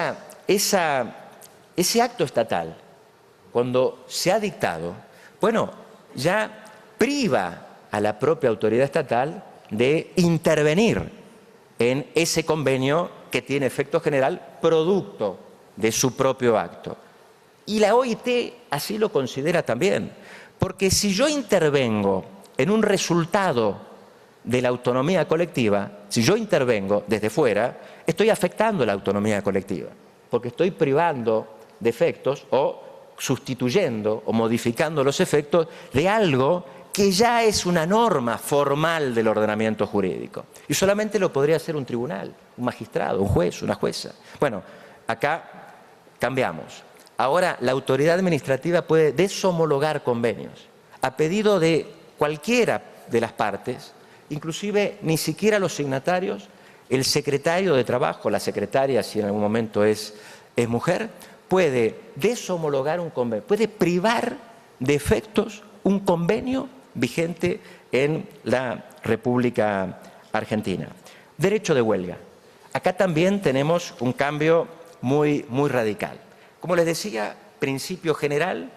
acto estatal, cuando se ha dictado, bueno, ya priva a la propia autoridad estatal de intervenir en ese convenio que tiene efecto general producto de su propio acto. Y la OIT así lo considera también, porque si yo intervengo en un resultado de la autonomía colectiva, si yo intervengo desde fuera, estoy afectando la autonomía colectiva, porque estoy privando de efectos o sustituyendo o modificando los efectos de algo que ya es una norma formal del ordenamiento jurídico. Y solamente lo podría hacer un tribunal, un magistrado, un juez, una jueza. Bueno, acá cambiamos. Ahora la autoridad administrativa puede deshomologar convenios a pedido de cualquiera de las partes, inclusive ni siquiera los signatarios, el secretario de trabajo, la secretaria, si en algún momento es mujer, puede deshomologar un convenio, puede privar de efectos un convenio vigente en la República Argentina. Derecho de huelga. Acá también tenemos un cambio muy radical. Como les decía, principio general,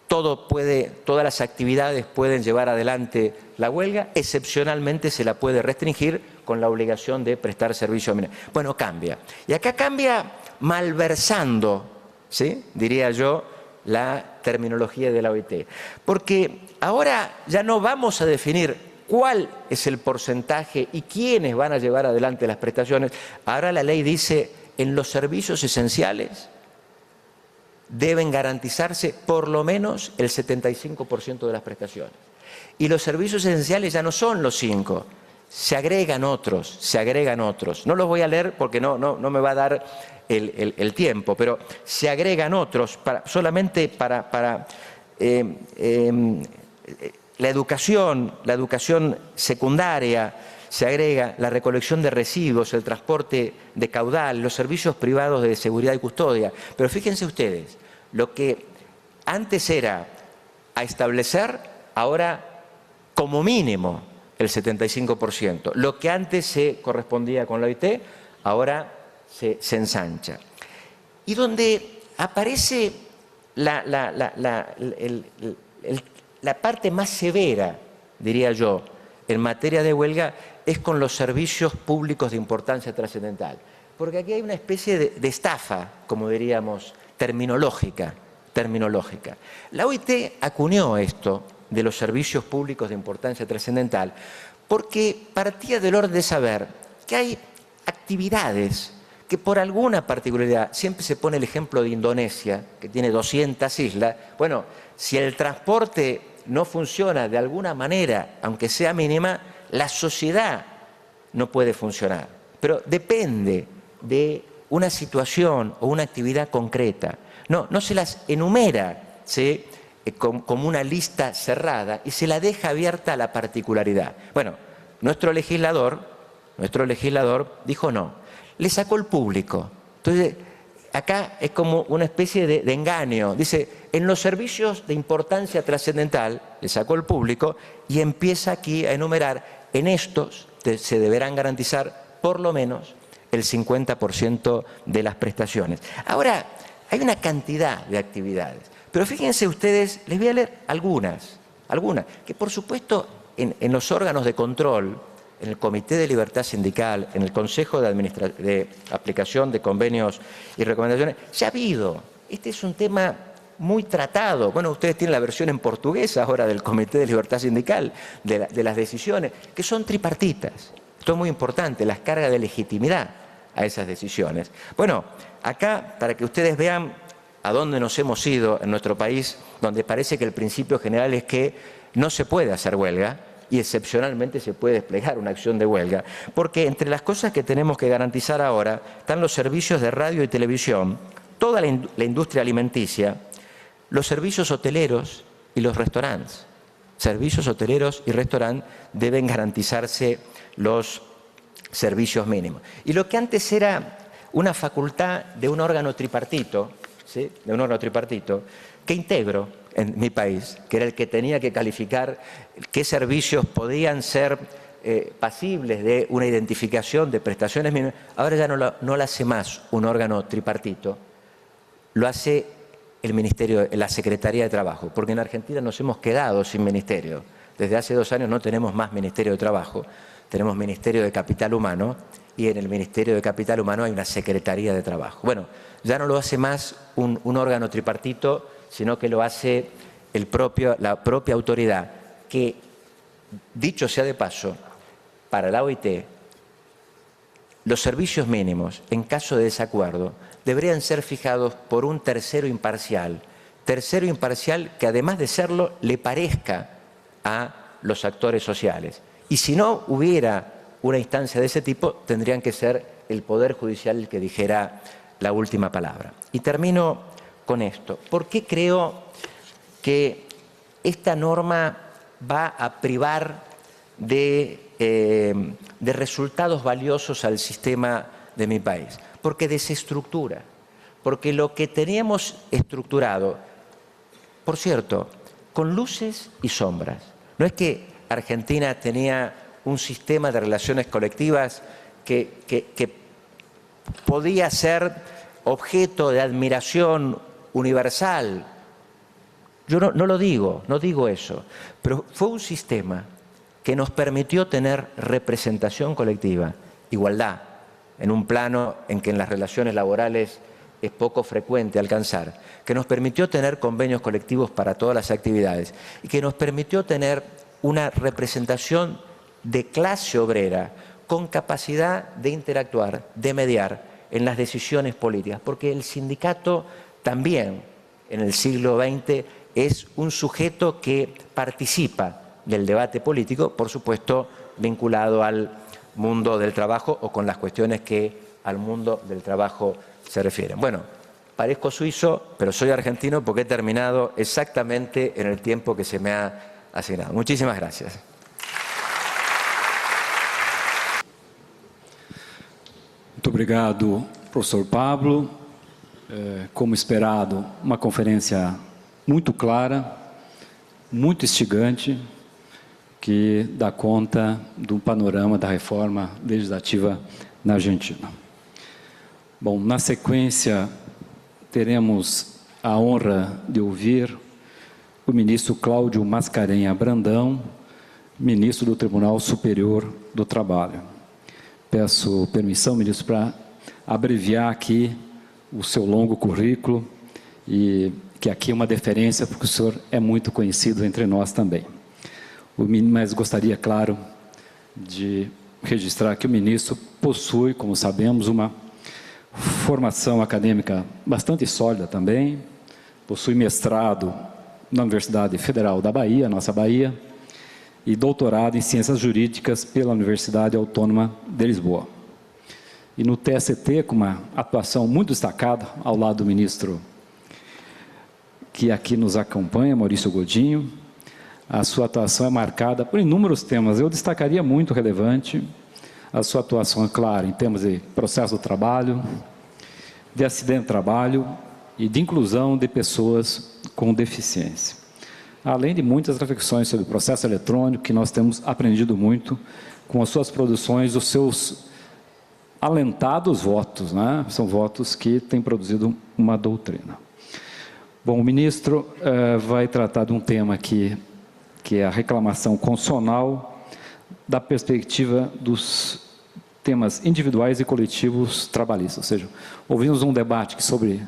todas las actividades pueden llevar adelante la huelga, excepcionalmente se la puede restringir con la obligación de prestar servicio mínimo. Bueno, cambia. Y acá cambia malversando, ¿sí?, diría yo, la terminología de la OIT. Porque ahora ya no vamos a definir cuál es el porcentaje y quiénes van a llevar adelante las prestaciones. Ahora la ley dice, en los servicios esenciales deben garantizarse por lo menos el 75% de las prestaciones. Y los servicios esenciales ya no son los 5, se agregan otros, se agregan otros. No los voy a leer porque no me va a dar el tiempo, pero se agregan otros solamente para la educación secundaria, se agrega la recolección de residuos, el transporte de caudal, los servicios privados de seguridad y custodia. Pero fíjense ustedes, lo que antes era a establecer, ahora como mínimo el 75%. Lo que antes se correspondía con la OIT, ahora se ensancha. Y donde aparece la parte más severa, diría yo, en materia de huelga, es con los servicios públicos de importancia trascendental. Porque aquí hay una especie de estafa, como diríamos, terminológica. La OIT acuñó esto de los servicios públicos de importancia trascendental porque partía del orden de saber que hay actividades que por alguna particularidad, siempre se pone el ejemplo de Indonesia, que tiene 200 islas, bueno, si el transporte no funciona de alguna manera, aunque sea mínima, la sociedad no puede funcionar. Pero depende de una situación o una actividad concreta. No se las enumera, ¿sí?, como una lista cerrada y se la deja abierta a la particularidad. Bueno, nuestro legislador dijo no, le sacó el público. Entonces, acá es como una especie de engaño. Dice, en los servicios de importancia trascendental, le sacó el público y empieza aquí a enumerar, en estos se deberán garantizar por lo menos el 50% de las prestaciones. Ahora, hay una cantidad de actividades, pero fíjense ustedes, les voy a leer algunas, que por supuesto en los órganos de control, en el Comité de Libertad Sindical, en el Consejo de Aplicación de Convenios y Recomendaciones, ya ha habido. Este es un tema muy tratado. Bueno, ustedes tienen la versión en portugués ahora del Comité de Libertad Sindical, de las decisiones, que son tripartitas. Esto es muy importante, las cargas de legitimidad a esas decisiones. Bueno, acá, para que ustedes vean a dónde nos hemos ido en nuestro país, donde parece que el principio general es que no se puede hacer huelga, y excepcionalmente se puede desplegar una acción de huelga, porque entre las cosas que tenemos que garantizar ahora están los servicios de radio y televisión, toda la industria alimenticia, los servicios hoteleros y los restaurantes. Servicios hoteleros y restaurantes deben garantizarse los servicios mínimos. Y lo que antes era una facultad de un órgano tripartito, ¿sí?, de un órgano tripartito, que integro en mi país, que era el que tenía que calificar qué servicios podían ser pasibles de una identificación de prestaciones mínimas, ahora ya no lo hace más un órgano tripartito, lo hace el Ministerio, la Secretaría de Trabajo, porque en Argentina nos hemos quedado sin ministerio. Desde hace 2 años no tenemos más Ministerio de Trabajo, tenemos Ministerio de Capital Humano, y en el Ministerio de Capital Humano hay una Secretaría de Trabajo. Bueno, ya no lo hace más un órgano tripartito, sino que lo hace la propia autoridad, que, dicho sea de paso, para la OIT, los servicios mínimos, en caso de desacuerdo, deberían ser fijados por un tercero imparcial que además de serlo, le parezca a los actores sociales. Y si no hubiera una instancia de ese tipo, tendrían que ser el Poder Judicial el que dijera la última palabra. Y termino con esto. ¿Por qué creo que esta norma va a privar de resultados valiosos al sistema de mi país? Porque desestructura, porque lo que teníamos estructurado, por cierto, con luces y sombras. No es que Argentina tenía un sistema de relaciones colectivas que podía ser objeto de admiración universal. Yo no lo digo, no digo eso, pero fue un sistema que nos permitió tener representación colectiva, igualdad, en un plano en que en las relaciones laborales es poco frecuente alcanzar, que nos permitió tener convenios colectivos para todas las actividades y que nos permitió tener una representación de clase obrera con capacidad de interactuar, de mediar en las decisiones políticas, porque el sindicato también en el siglo XX es un sujeto que participa del debate político, por supuesto, vinculado al mundo del trabajo o con las cuestiones que al mundo del trabajo se refieren. Bueno, parezco suizo, pero soy argentino porque he terminado exactamente en el tiempo que se me ha asignado. Muchísimas gracias. Muito obrigado, professor Pablo. Como esperado, uma conferência muito clara, muito instigante, que dá conta do panorama da reforma legislativa na Argentina. Bom, na sequência, teremos a honra de ouvir o ministro Cláudio Mascarenhas Brandão, ministro do Tribunal Superior do Trabalho. Peço permissão, ministro, para abreviar aqui o seu longo currículo, e que aqui é uma deferência, porque o senhor é muito conhecido entre nós também. Mas gostaria, claro, de registrar que o ministro possui, como sabemos, uma formação acadêmica bastante sólida também, possui mestrado na Universidade Federal da Bahia, nossa Bahia, e doutorado em Ciências Jurídicas pela Universidade Autônoma de Lisboa. E no TST, com uma atuação muito destacada, ao lado do ministro que aqui nos acompanha, Maurício Godinho. A sua atuação é marcada por inúmeros temas. Eu destacaria muito relevante a sua atuação, é claro, em termos de processo do trabalho, de acidente de trabalho e de inclusão de pessoas com deficiência. Além de muitas reflexões sobre o processo eletrônico, que nós temos aprendido muito com as suas produções, os seus alentados votos, né? São votos que têm produzido uma doutrina. Bom, o ministro vai tratar de um tema que é a reclamação constitucional da perspectiva dos temas individuais e coletivos trabalhistas. Ou seja, ouvimos um debate sobre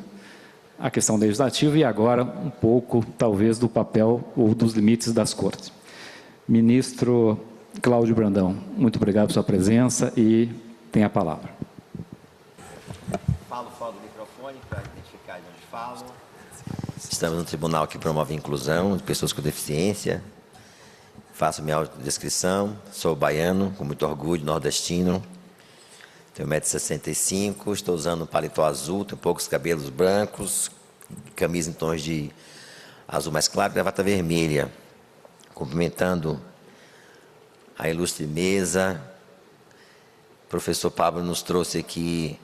a questão legislativa e agora um pouco, talvez, do papel ou dos limites das cortes. Ministro Cláudio Brandão, muito obrigado pela sua presença e tem a palavra. Falo fora do microfone para identificar de onde falo. Estamos no tribunal que promove a inclusão de pessoas com deficiência. Faço minha autodescrição. Sou baiano, com muito orgulho, nordestino. Tenho 1,65 m, estou usando um paletó azul, tenho poucos cabelos brancos, camisa em tons de azul mais claro e gravata vermelha. Cumprimentando a ilustre mesa. O professor Pablo nos trouxe aqui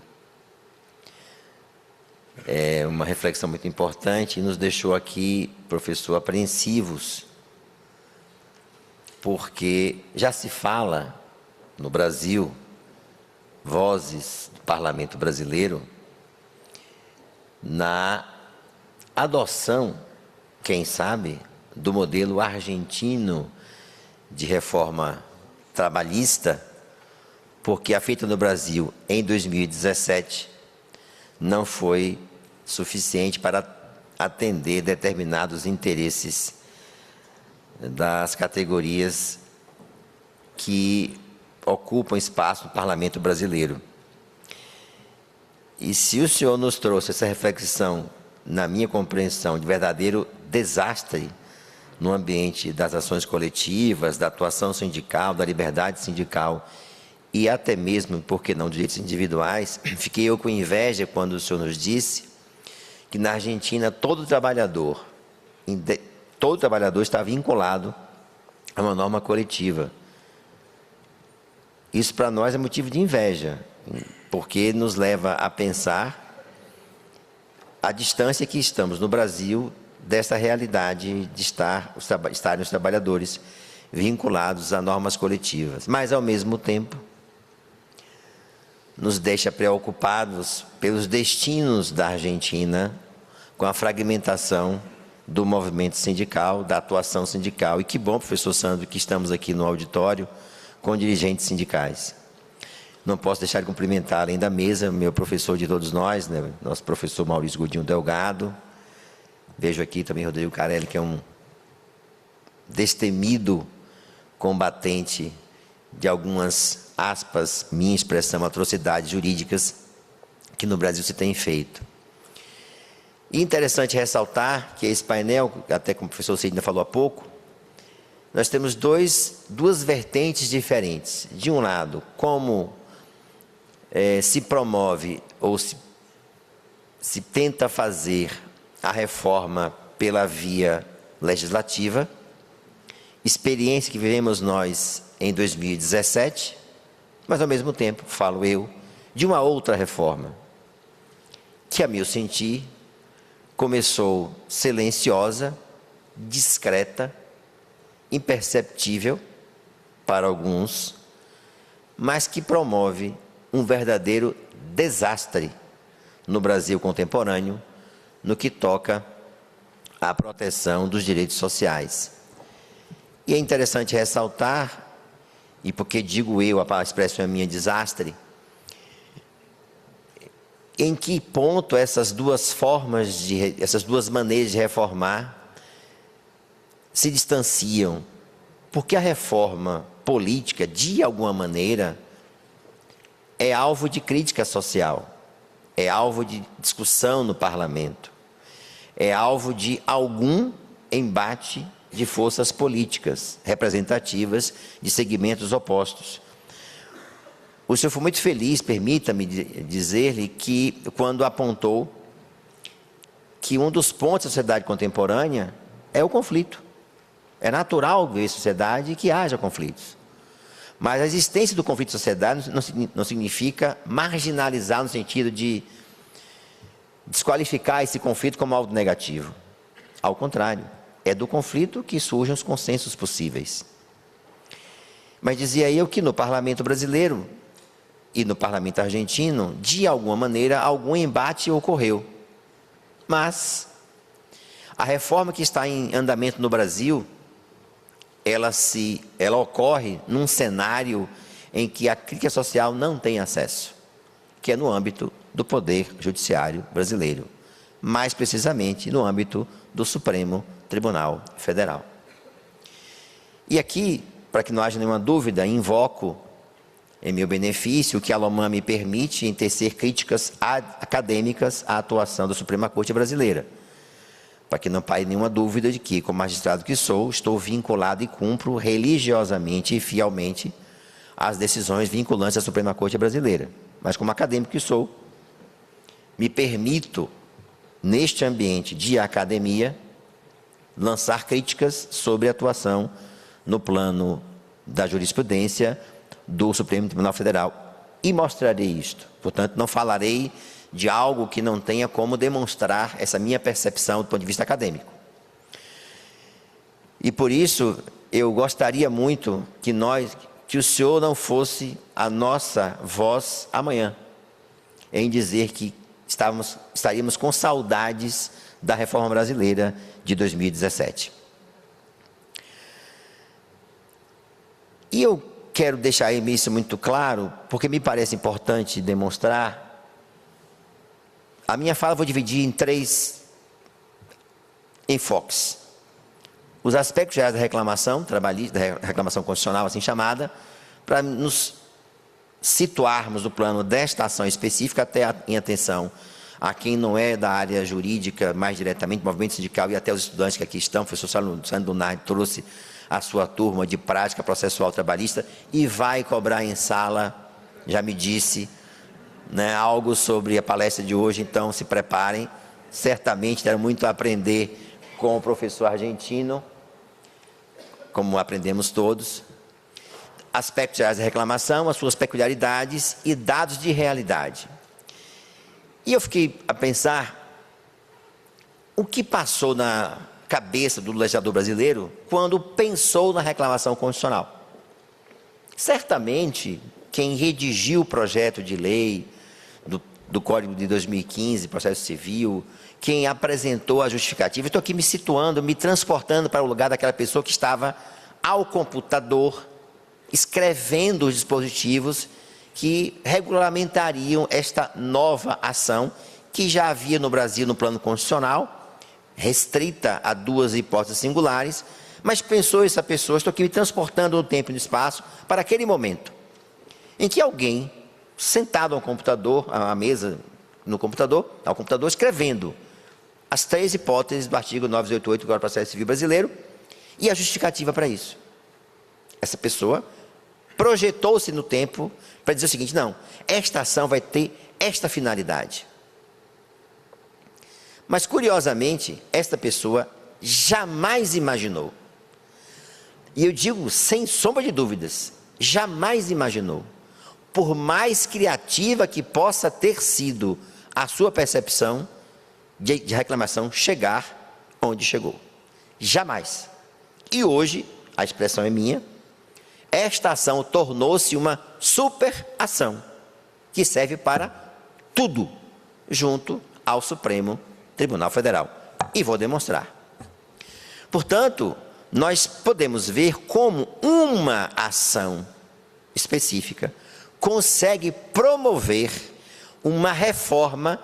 uma reflexão muito importante e nos deixou aqui, professor, apreensivos, porque já se fala no Brasil, vozes do parlamento brasileiro, na adoção, quem sabe, do modelo argentino de reforma trabalhista, porque a feita no Brasil em 2017 não foi suficiente para atender determinados interesses das categorias que ocupam espaço no parlamento brasileiro. E se o senhor nos trouxe essa reflexão, na minha compreensão, de verdadeiro desastre no ambiente das ações coletivas, da atuação sindical, da liberdade sindical e até mesmo, por que não, direitos individuais, fiquei eu com inveja quando o senhor nos disse que na Argentina todo trabalhador está vinculado a uma norma coletiva. Isso para nós é motivo de inveja, porque nos leva a pensar a distância que estamos no Brasil dessa realidade de estarem os trabalhadores vinculados a normas coletivas. Mas, ao mesmo tempo, nos deixa preocupados pelos destinos da Argentina com a fragmentação do movimento sindical, da atuação sindical. E que bom, professor Sandro, que estamos aqui no auditório com dirigentes sindicais. Não posso deixar de cumprimentar, além da mesa, meu professor de todos nós, né, nosso professor Maurício Godinho Delgado. Vejo aqui também Rodrigo Carelli, que é um destemido combatente de algumas, aspas, minha expressão, atrocidades jurídicas que no Brasil se tem feito. E interessante ressaltar que esse painel, até como o professor Sidney falou há pouco, nós temos duas vertentes diferentes. De um lado, como se promove ou se tenta fazer a reforma pela via legislativa, experiência que vivemos nós em 2017, mas ao mesmo tempo, falo eu, de uma outra reforma, que a meu sentir começou silenciosa, discreta, imperceptível para alguns, mas que promove um verdadeiro desastre no Brasil contemporâneo, no que toca à proteção dos direitos sociais. E é interessante ressaltar, e porque digo eu, a expressão é minha, desastre, em que ponto essas duas maneiras de reformar se distanciam, porque a reforma política, de alguma maneira, é alvo de crítica social, é alvo de discussão no parlamento, é alvo de algum embate de forças políticas representativas de segmentos opostos. O senhor foi muito feliz, permita-me dizer-lhe, que quando apontou que um dos pontos da sociedade contemporânea é o conflito. É natural ver sociedade que haja conflitos. Mas a existência do conflito em sociedade não significa marginalizar no sentido de desqualificar esse conflito como algo negativo. Ao contrário, é do conflito que surgem os consensos possíveis. Mas dizia eu que no parlamento brasileiro e no parlamento argentino, de alguma maneira, algum embate ocorreu. Mas a reforma que está em andamento no Brasil, ela ocorre num cenário em que a crítica social não tem acesso, que é no âmbito do Poder Judiciário brasileiro, mais precisamente no âmbito do Supremo Tribunal Federal. E aqui, para que não haja nenhuma dúvida, invoco em meu benefício o que a LOMAN me permite em tecer críticas acadêmicas à atuação da Suprema Corte Brasileira, para que não paire nenhuma dúvida de que, como magistrado que sou, estou vinculado e cumpro religiosamente e fielmente as decisões vinculantes da Suprema Corte Brasileira. Mas como acadêmico que sou, me permito, neste ambiente de academia, lançar críticas sobre a atuação no plano da jurisprudência do Supremo Tribunal Federal. E mostrarei isto. Portanto, não falarei de algo que não tenha como demonstrar essa minha percepção do ponto de vista acadêmico. E por isso, eu gostaria muito que o senhor não fosse a nossa voz amanhã, em dizer que estaríamos com saudades da reforma brasileira de 2017. E eu quero deixar isso muito claro, porque me parece importante demonstrar. A minha fala eu vou dividir em 3 enfoques. Os aspectos gerais da reclamação trabalhista, da reclamação constitucional, assim chamada, para nos situarmos no plano desta ação específica, até em atenção a quem não é da área jurídica mais diretamente, movimento sindical, e até os estudantes que aqui estão. O professor Sandro Lunardi trouxe a sua turma de prática processual trabalhista e vai cobrar em sala, já me disse, algo sobre a palestra de hoje, então se preparem. Certamente terão muito a aprender com o professor argentino, como aprendemos todos. Aspectos gerais da reclamação, as suas peculiaridades e dados de realidade. E eu fiquei a pensar o que passou na cabeça do legislador brasileiro quando pensou na reclamação constitucional. Certamente, quem redigiu o projeto de lei do Código de 2015, processo civil, quem apresentou a justificativa, estou aqui me situando, me transportando para o lugar daquela pessoa que estava ao computador, escrevendo os dispositivos que regulamentariam esta nova ação, que já havia no Brasil no plano constitucional, restrita a 2 hipóteses singulares, mas pensou essa pessoa, estou aqui me transportando no tempo e no espaço, para aquele momento, em que alguém, sentado ao computador, à mesa no computador, ao computador, escrevendo as 3 hipóteses do artigo 988 do Código de Processo Civil Brasileiro e a justificativa para isso. essa pessoa projetou-se no tempo para dizer o seguinte: não, esta ação vai ter esta finalidade. Mas, curiosamente, esta pessoa jamais imaginou, e eu digo sem sombra de dúvidas, jamais imaginou, por mais criativa que possa ter sido a sua percepção de reclamação, chegar onde chegou. Jamais. E hoje, a expressão é minha, esta ação tornou-se uma super ação, que serve para tudo, junto ao Supremo Tribunal Federal. E vou demonstrar. Portanto, nós podemos ver como uma ação específica consegue promover uma reforma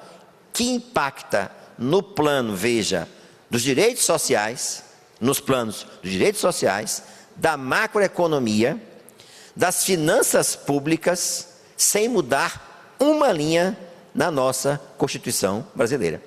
que impacta no plano, veja, dos direitos sociais, nos planos dos direitos sociais, da macroeconomia, das finanças públicas, sem mudar uma linha na nossa Constituição brasileira.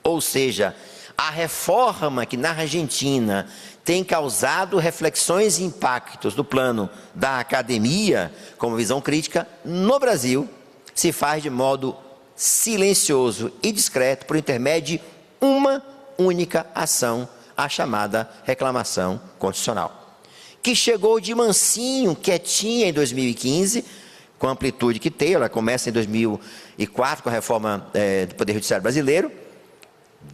Ou seja, a reforma que na Argentina tem causado reflexões e impactos no plano da academia, como visão crítica, no Brasil se faz de modo silencioso e discreto por intermédio de uma única ação, a chamada reclamação constitucional, que chegou de mansinho, quietinha em 2015, com a amplitude que tem. Ela começa em 2004 com a reforma do Poder Judiciário brasileiro,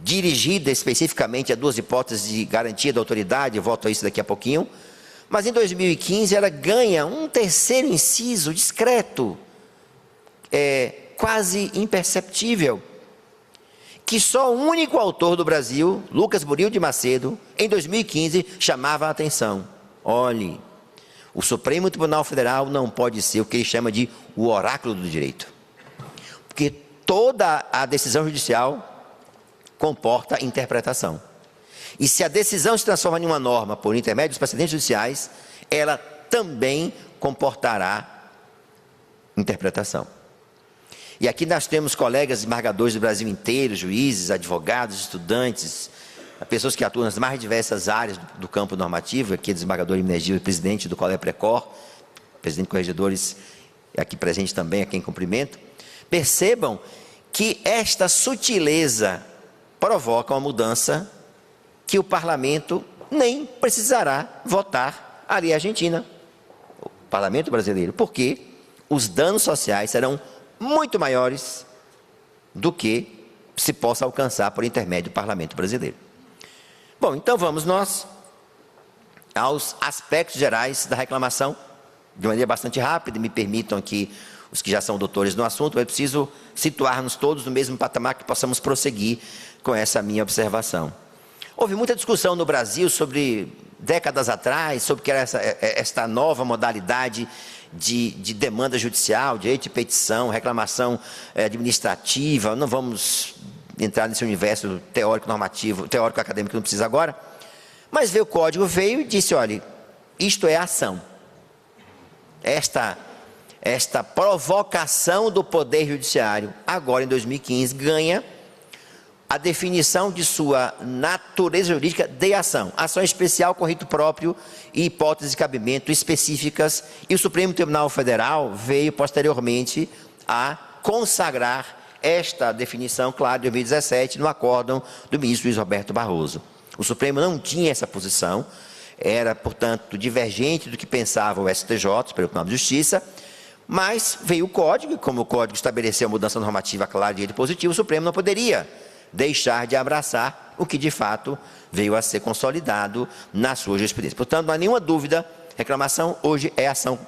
dirigida especificamente a duas hipóteses de garantia da autoridade, eu volto a isso daqui a pouquinho, mas em 2015 ela ganha um terceiro inciso discreto, quase imperceptível, que só o único autor do Brasil, Lucas Buril de Macedo, em 2015 chamava a atenção: olhe, o Supremo Tribunal Federal não pode ser o que ele chama de o oráculo do direito, porque toda a decisão judicial comporta interpretação. E se a decisão se transforma em uma norma por intermédio dos precedentes judiciais, ela também comportará interpretação. E aqui nós temos colegas desembargadores do Brasil inteiro, juízes, advogados, estudantes, pessoas que atuam nas mais diversas áreas do campo normativo. Aqui é desembargador Eminegil, presidente do Colégio Precor, presidente de corregedores aqui presente também, a quem cumprimento. Percebam que esta sutileza provoca uma mudança que o parlamento nem precisará votar ali na Argentina, o parlamento brasileiro, porque os danos sociais serão muito maiores do que se possa alcançar por intermédio do parlamento brasileiro. Bom, então vamos nós aos aspectos gerais da reclamação, de maneira bastante rápida. Me permitam aqui, os que já são doutores no assunto, eu preciso situar-nos todos no mesmo patamar, que possamos prosseguir com essa minha observação. Houve muita discussão no Brasil sobre, décadas atrás, sobre o que era esta nova modalidade de demanda judicial, direito de petição, reclamação administrativa. Não vamos entrar nesse universo teórico normativo, teórico acadêmico, não precisa agora. Mas veio o código, veio e disse: olha, isto é ação. Esta provocação do Poder Judiciário, agora em 2015, ganha a definição de sua natureza jurídica de ação. Ação especial com rito próprio e hipóteses de cabimento específicas. E o Supremo Tribunal Federal veio posteriormente a consagrar esta definição, claro, em 2017, no acórdão do ministro Luiz Roberto Barroso. O Supremo não tinha essa posição, era, portanto, divergente do que pensava o STJ, Superior Tribunal de Justiça, mas veio o código, e como o código estabeleceu a mudança normativa clara de direito positivo, o Supremo não poderia deixar de abraçar o que de fato veio a ser consolidado na sua jurisprudência. Portanto, não há nenhuma dúvida, reclamação hoje é ação.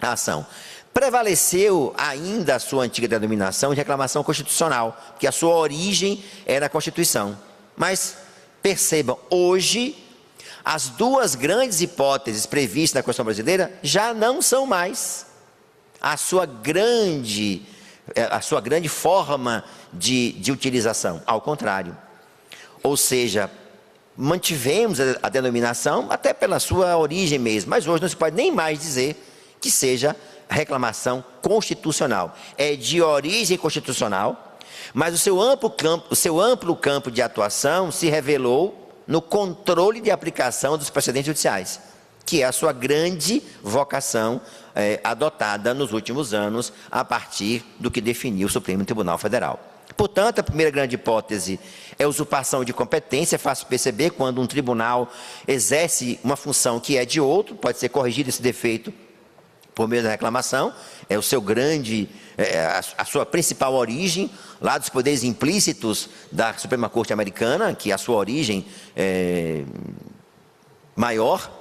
A ação. Prevaleceu ainda a sua antiga denominação de reclamação constitucional, porque a sua origem era a Constituição. Mas percebam, hoje as duas grandes hipóteses previstas na Constituição brasileira já não são mais a sua grande forma de utilização, ao contrário. Ou seja, mantivemos a denominação até pela sua origem mesmo, mas hoje não se pode nem mais dizer que seja reclamação constitucional. É de origem constitucional, mas o seu amplo campo de atuação se revelou no controle de aplicação dos precedentes judiciais, que é a sua grande vocação adotada nos últimos anos a partir do que definiu o Supremo Tribunal Federal. Portanto, a primeira grande hipótese é a usurpação de competência. É fácil perceber quando um tribunal exerce uma função que é de outro, pode ser corrigido esse defeito por meio da reclamação, é o seu grande, a sua principal origem, lá dos poderes implícitos da Suprema Corte Americana, que é a sua origem maior.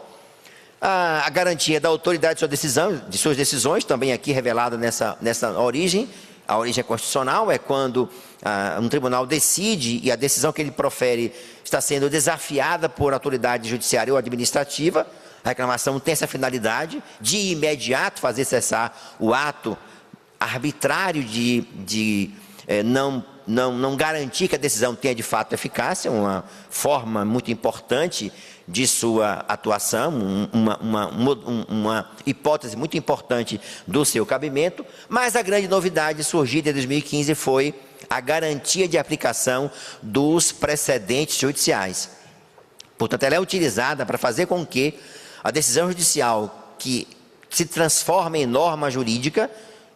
A garantia da autoridade de sua decisão, de suas decisões, também aqui revelada nessa origem. A origem constitucional é quando um tribunal decide e a decisão que ele profere está sendo desafiada por autoridade judiciária ou administrativa. A reclamação tem essa finalidade de imediato fazer cessar o ato arbitrário de não garantir que a decisão tenha de fato eficácia, uma forma muito importante de sua atuação, uma hipótese muito importante do seu cabimento. Mas a grande novidade surgida em 2015 foi a garantia de aplicação dos precedentes judiciais. Portanto, ela é utilizada para fazer com que a decisão judicial que se transforma em norma jurídica,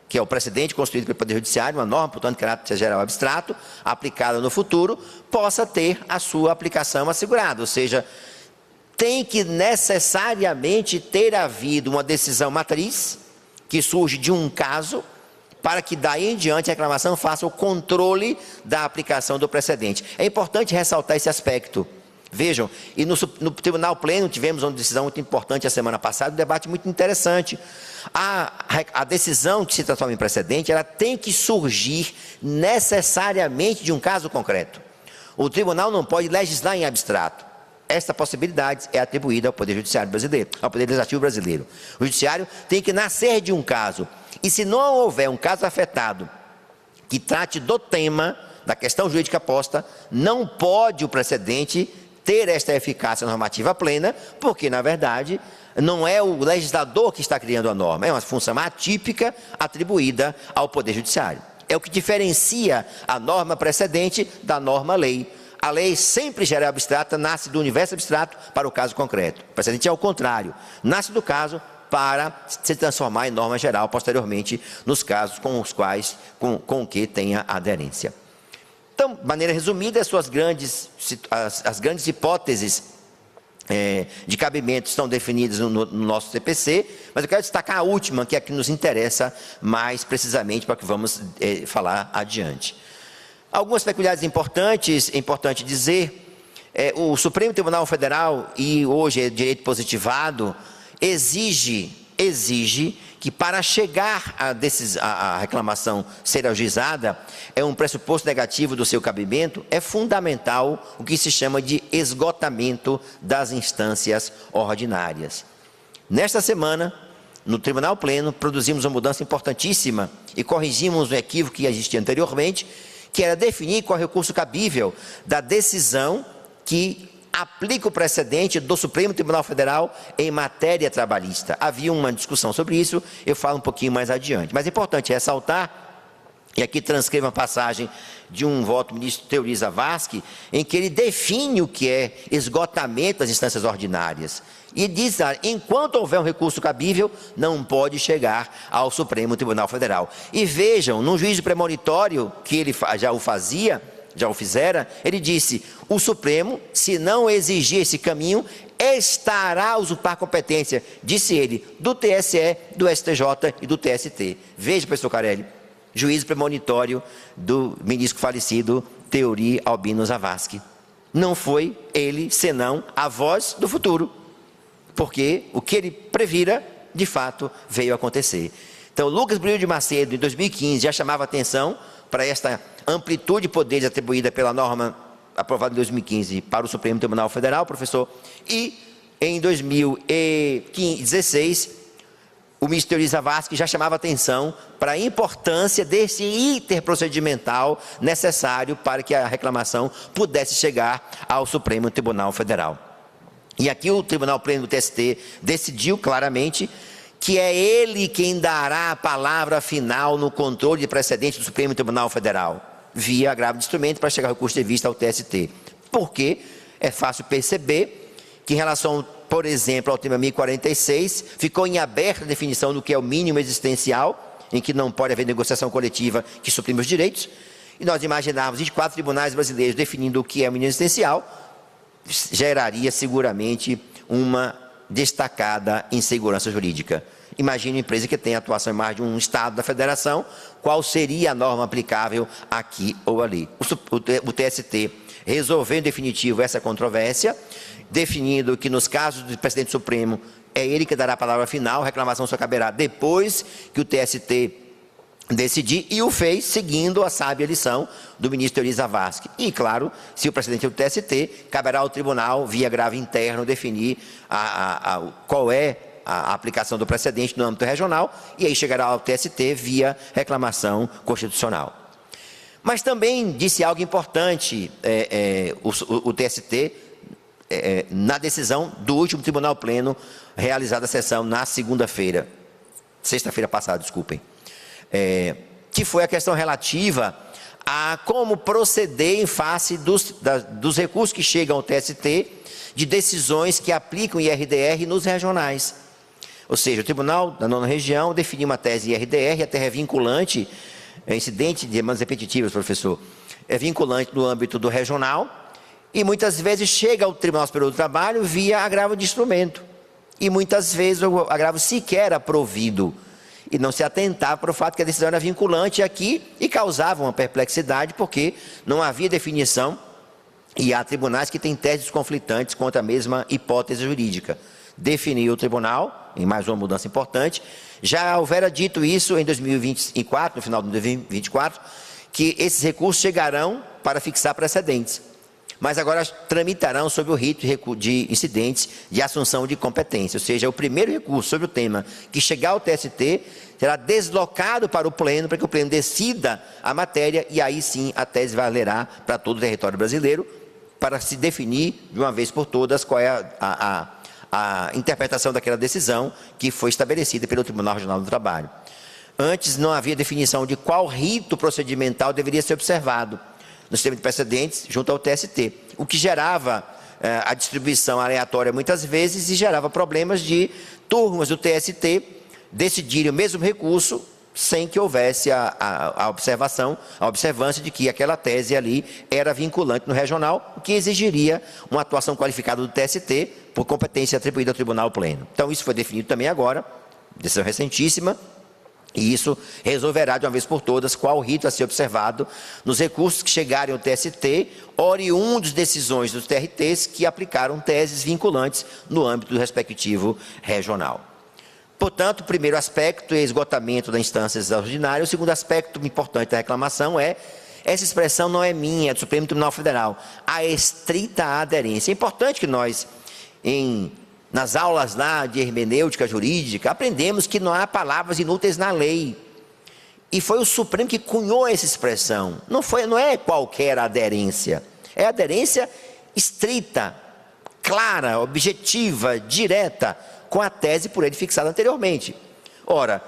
que é o precedente construído pelo Poder Judiciário, uma norma, portanto, de caráter geral abstrato, aplicada no futuro, possa ter a sua aplicação assegurada. Ou seja, tem que necessariamente ter havido uma decisão matriz, que surge de um caso, para que daí em diante a reclamação faça o controle da aplicação do precedente. É importante ressaltar esse aspecto. Vejam, e no Tribunal Pleno tivemos uma decisão muito importante a semana passada, um debate muito interessante. A decisão que se transforma em precedente, ela tem que surgir necessariamente de um caso concreto. O tribunal não pode legislar em abstrato. Esta possibilidade é atribuída ao Poder Judiciário brasileiro, ao Poder Legislativo brasileiro. O Judiciário tem que nascer de um caso. E se não houver um caso afetado que trate do tema, da questão jurídica posta, não pode o precedente ter esta eficácia normativa plena, porque, na verdade, não é o legislador que está criando a norma, é uma função atípica atribuída ao Poder Judiciário. É o que diferencia a norma precedente da norma-lei. A lei sempre já é abstrata, nasce do universo abstrato para o caso concreto. O precedente é o contrário, nasce do caso para se transformar em norma geral posteriormente nos casos com os quais, com que tenha aderência. Então, de maneira resumida, as grandes hipóteses de cabimento estão definidas no nosso CPC, mas eu quero destacar a última, que é a que nos interessa mais precisamente para que vamos falar adiante. Algumas peculiaridades importantes, é importante dizer, o Supremo Tribunal Federal, e hoje é direito positivado, exige que para chegar a reclamação ser ajuizada, é um pressuposto negativo do seu cabimento, é fundamental o que se chama de esgotamento das instâncias ordinárias. Nesta semana, no Tribunal Pleno, produzimos uma mudança importantíssima e corrigimos um equívoco que existia anteriormente, que era definir qual é o recurso cabível da decisão que aplica o precedente do Supremo Tribunal Federal em matéria trabalhista. Havia uma discussão sobre isso, eu falo um pouquinho mais adiante. Mas é importante ressaltar, e aqui transcrevo uma passagem de um voto do ministro Teori Zavascki, em que ele define o que é esgotamento das instâncias ordinárias. E diz, enquanto houver um recurso cabível, não pode chegar ao Supremo Tribunal Federal. E vejam, num juízo premonitório, que ele já o fizera, ele disse, o Supremo, se não exigir esse caminho, estará a usurpar competência, disse ele, do TSE, do STJ e do TST. Veja, professor Carelli, juízo premonitório do ministro falecido Teori Albino Zavascki. Não foi ele, senão a voz do futuro. Porque o que ele previra, de fato, veio a acontecer. Então, Lucas Brilho de Macedo, em 2015, já chamava atenção para esta amplitude de poderes atribuída pela norma aprovada em 2015 para o Supremo Tribunal Federal, professor. E, em 2016, o ministro Teori Zavascki já chamava atenção para a importância desse interprocedimental necessário para que a reclamação pudesse chegar ao Supremo Tribunal Federal. E aqui o Tribunal Pleno do TST decidiu claramente que é ele quem dará a palavra final no controle de precedente do Supremo Tribunal Federal, via agravo de instrumento para chegar ao recurso de vista ao TST. Porque é fácil perceber que em relação por exemplo, ao tema 1046, ficou em aberta a definição do que é o mínimo existencial, em que não pode haver negociação coletiva que suprime os direitos. E nós imaginávamos 24 tribunais brasileiros definindo o que é o mínimo existencial, geraria seguramente uma destacada insegurança jurídica. Imagine uma empresa que tem atuação em mais de um estado da federação, qual seria a norma aplicável aqui ou ali? O TST resolveu em definitivo essa controvérsia, definindo que nos casos do presidente Supremo é ele que dará a palavra final, a reclamação só caberá depois que o TST decidir, e o fez seguindo a sábia lição do ministro Euri Zavascki. E, claro, se o presidente do TST, caberá ao tribunal, via grave interno, definir qual é a aplicação do precedente no âmbito regional, e aí chegará ao TST via reclamação constitucional. Mas também disse algo importante o TST na decisão do último Tribunal Pleno, realizada a sessão na sexta-feira passada, desculpem. Que foi a questão relativa a como proceder em face dos recursos que chegam ao TST de decisões que aplicam IRDR nos regionais. Ou seja, o Tribunal da Nona Região definiu uma tese IRDR, até é vinculante, incidente de demandas repetitivas, professor, é vinculante no âmbito do regional, e muitas vezes chega ao Tribunal Superior do Trabalho via agravo de instrumento. E muitas vezes o agravo sequer era provido, e não se atentava para o fato que a decisão era vinculante aqui e causava uma perplexidade, porque não havia definição, e há tribunais que têm teses conflitantes contra a mesma hipótese jurídica. Definiu o tribunal, em mais uma mudança importante, já houvera dito isso em 2024, no final de 2024, que esses recursos chegarão para fixar precedentes, mas agora tramitarão sob o rito de incidentes de assunção de competência, ou seja, o primeiro recurso sobre o tema que chegar ao TST será deslocado para o Pleno, para que o Pleno decida a matéria, e aí sim a tese valerá para todo o território brasileiro, para se definir de uma vez por todas qual é a interpretação daquela decisão que foi estabelecida pelo Tribunal Regional do Trabalho. Antes não havia definição de qual rito procedimental deveria ser observado no sistema de precedentes junto ao TST, o que gerava a distribuição aleatória muitas vezes e gerava problemas de turmas do TST decidirem o mesmo recurso sem que houvesse a observância de que aquela tese ali era vinculante no regional, o que exigiria uma atuação qualificada do TST por competência atribuída ao Tribunal Pleno. Então isso foi definido também agora, decisão recentíssima, e isso resolverá de uma vez por todas qual o rito a ser observado nos recursos que chegarem ao TST, oriundos de decisões dos TRTs que aplicaram teses vinculantes no âmbito do respectivo regional. Portanto, o primeiro aspecto é esgotamento das instâncias ordinárias. O segundo aspecto importante da reclamação é, essa expressão não é minha, é do Supremo Tribunal Federal, a estrita aderência. É importante que nós, nas aulas lá de hermenêutica jurídica, aprendemos que não há palavras inúteis na lei. E foi o Supremo que cunhou essa expressão. Não é qualquer aderência, é aderência estrita, clara, objetiva, direta, com a tese por ele fixada anteriormente. Ora,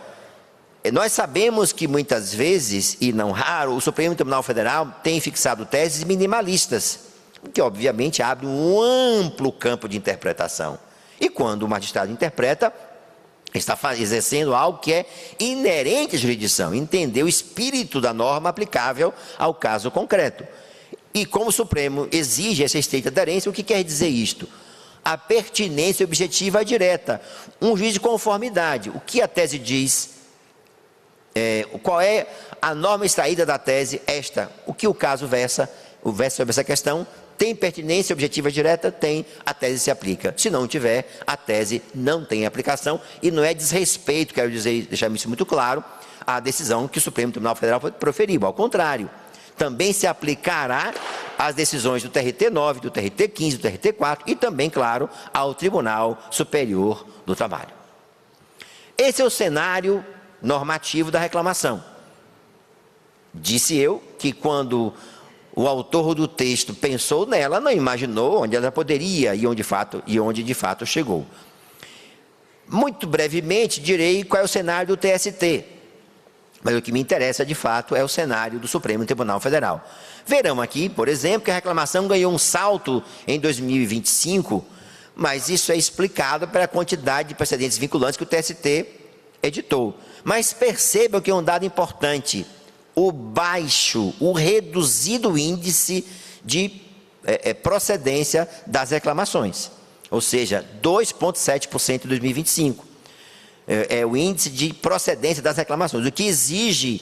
nós sabemos que muitas vezes, e não raro, o Supremo Tribunal Federal tem fixado teses minimalistas, o que obviamente abre um amplo campo de interpretação. E quando o magistrado interpreta, está exercendo algo que é inerente à jurisdição, entender o espírito da norma aplicável ao caso concreto. E como o Supremo exige essa estreita aderência, o que quer dizer isto? A pertinência objetiva direta, um juízo de conformidade. O que a tese diz? Qual é a norma extraída da tese? O que o caso versa sobre essa questão? Tem pertinência objetiva direta? Tem, a tese se aplica. Se não tiver, a tese não tem aplicação e não é desrespeito, quero dizer, deixar isso muito claro, a decisão que o Supremo Tribunal Federal proferiu. Ao contrário, também se aplicará às decisões do TRT-9, do TRT-15, do TRT-4 e também, claro, ao Tribunal Superior do Trabalho. Esse é o cenário normativo da reclamação. Disse eu que quando o autor do texto pensou nela, não imaginou onde ela poderia e onde de fato chegou. Muito brevemente direi qual é o cenário do TST, mas o que me interessa de fato é o cenário do Supremo Tribunal Federal. Verão aqui, por exemplo, que a reclamação ganhou um salto em 2025 Mas isso é explicado pela quantidade de precedentes vinculantes que o TST editou. Mas percebam que é um dado importante: o reduzido índice de procedência das reclamações, ou seja, 2,7% em 2025. É o índice de procedência das reclamações, o que exige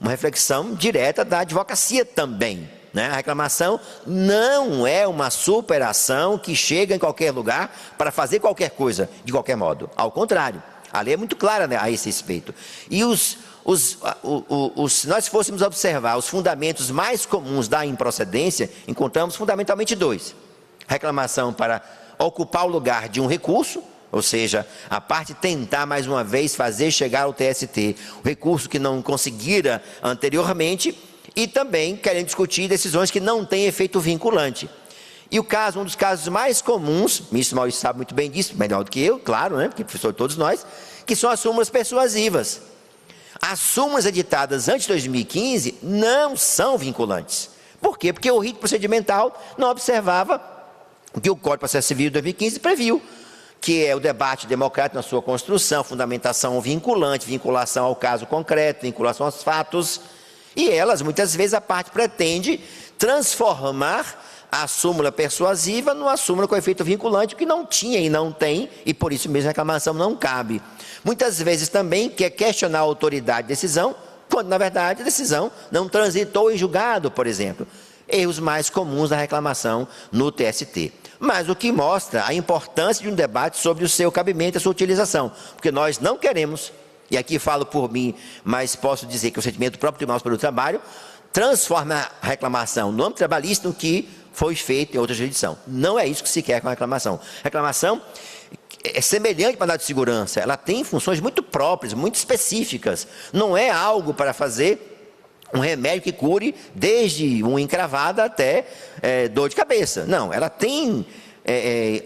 uma reflexão direta da advocacia também, né? A reclamação não é uma superação que chega em qualquer lugar para fazer qualquer coisa, de qualquer modo. Ao contrário, a lei é muito clara, né, a esse respeito. E se nós fôssemos observar os fundamentos mais comuns da improcedência, encontramos fundamentalmente dois: reclamação para ocupar o lugar de um recurso, ou seja, a parte tentar mais uma vez fazer chegar ao TST o recurso que não conseguira anteriormente, e também querendo discutir decisões que não têm efeito vinculante. E um dos casos mais comuns, o ministro Maurício sabe muito bem disso, melhor do que eu, claro, né, porque é professor de todos nós, que são as súmulas persuasivas. As súmulas editadas antes de 2015 não são vinculantes. Por quê? Porque o rito procedimental não observava o que o Código de Processo Civil de 2015 previu, que é o debate democrático na sua construção, fundamentação vinculante, vinculação ao caso concreto, vinculação aos fatos. E elas, muitas vezes, a parte pretende transformar a súmula persuasiva numa súmula com efeito vinculante, que não tinha e não tem, e por isso mesmo a reclamação não cabe. Muitas vezes também quer questionar a autoridade de decisão, quando na verdade a decisão não transitou em julgado, por exemplo. Erros mais comuns da reclamação no TST. Mas o que mostra a importância de um debate sobre o seu cabimento e a sua utilização. Porque nós não queremos, e aqui falo por mim, mas posso dizer que o sentimento do próprio Tribunal Superior do Trabalho transforma a reclamação no âmbito trabalhista no que foi feito em outra jurisdição. Não é isso que se quer com a reclamação. A reclamação é semelhante ao mandado de segurança. Ela tem funções muito próprias, muito específicas. Não é algo para fazer um remédio que cure desde uma encravada até dor de cabeça. Não, ela tem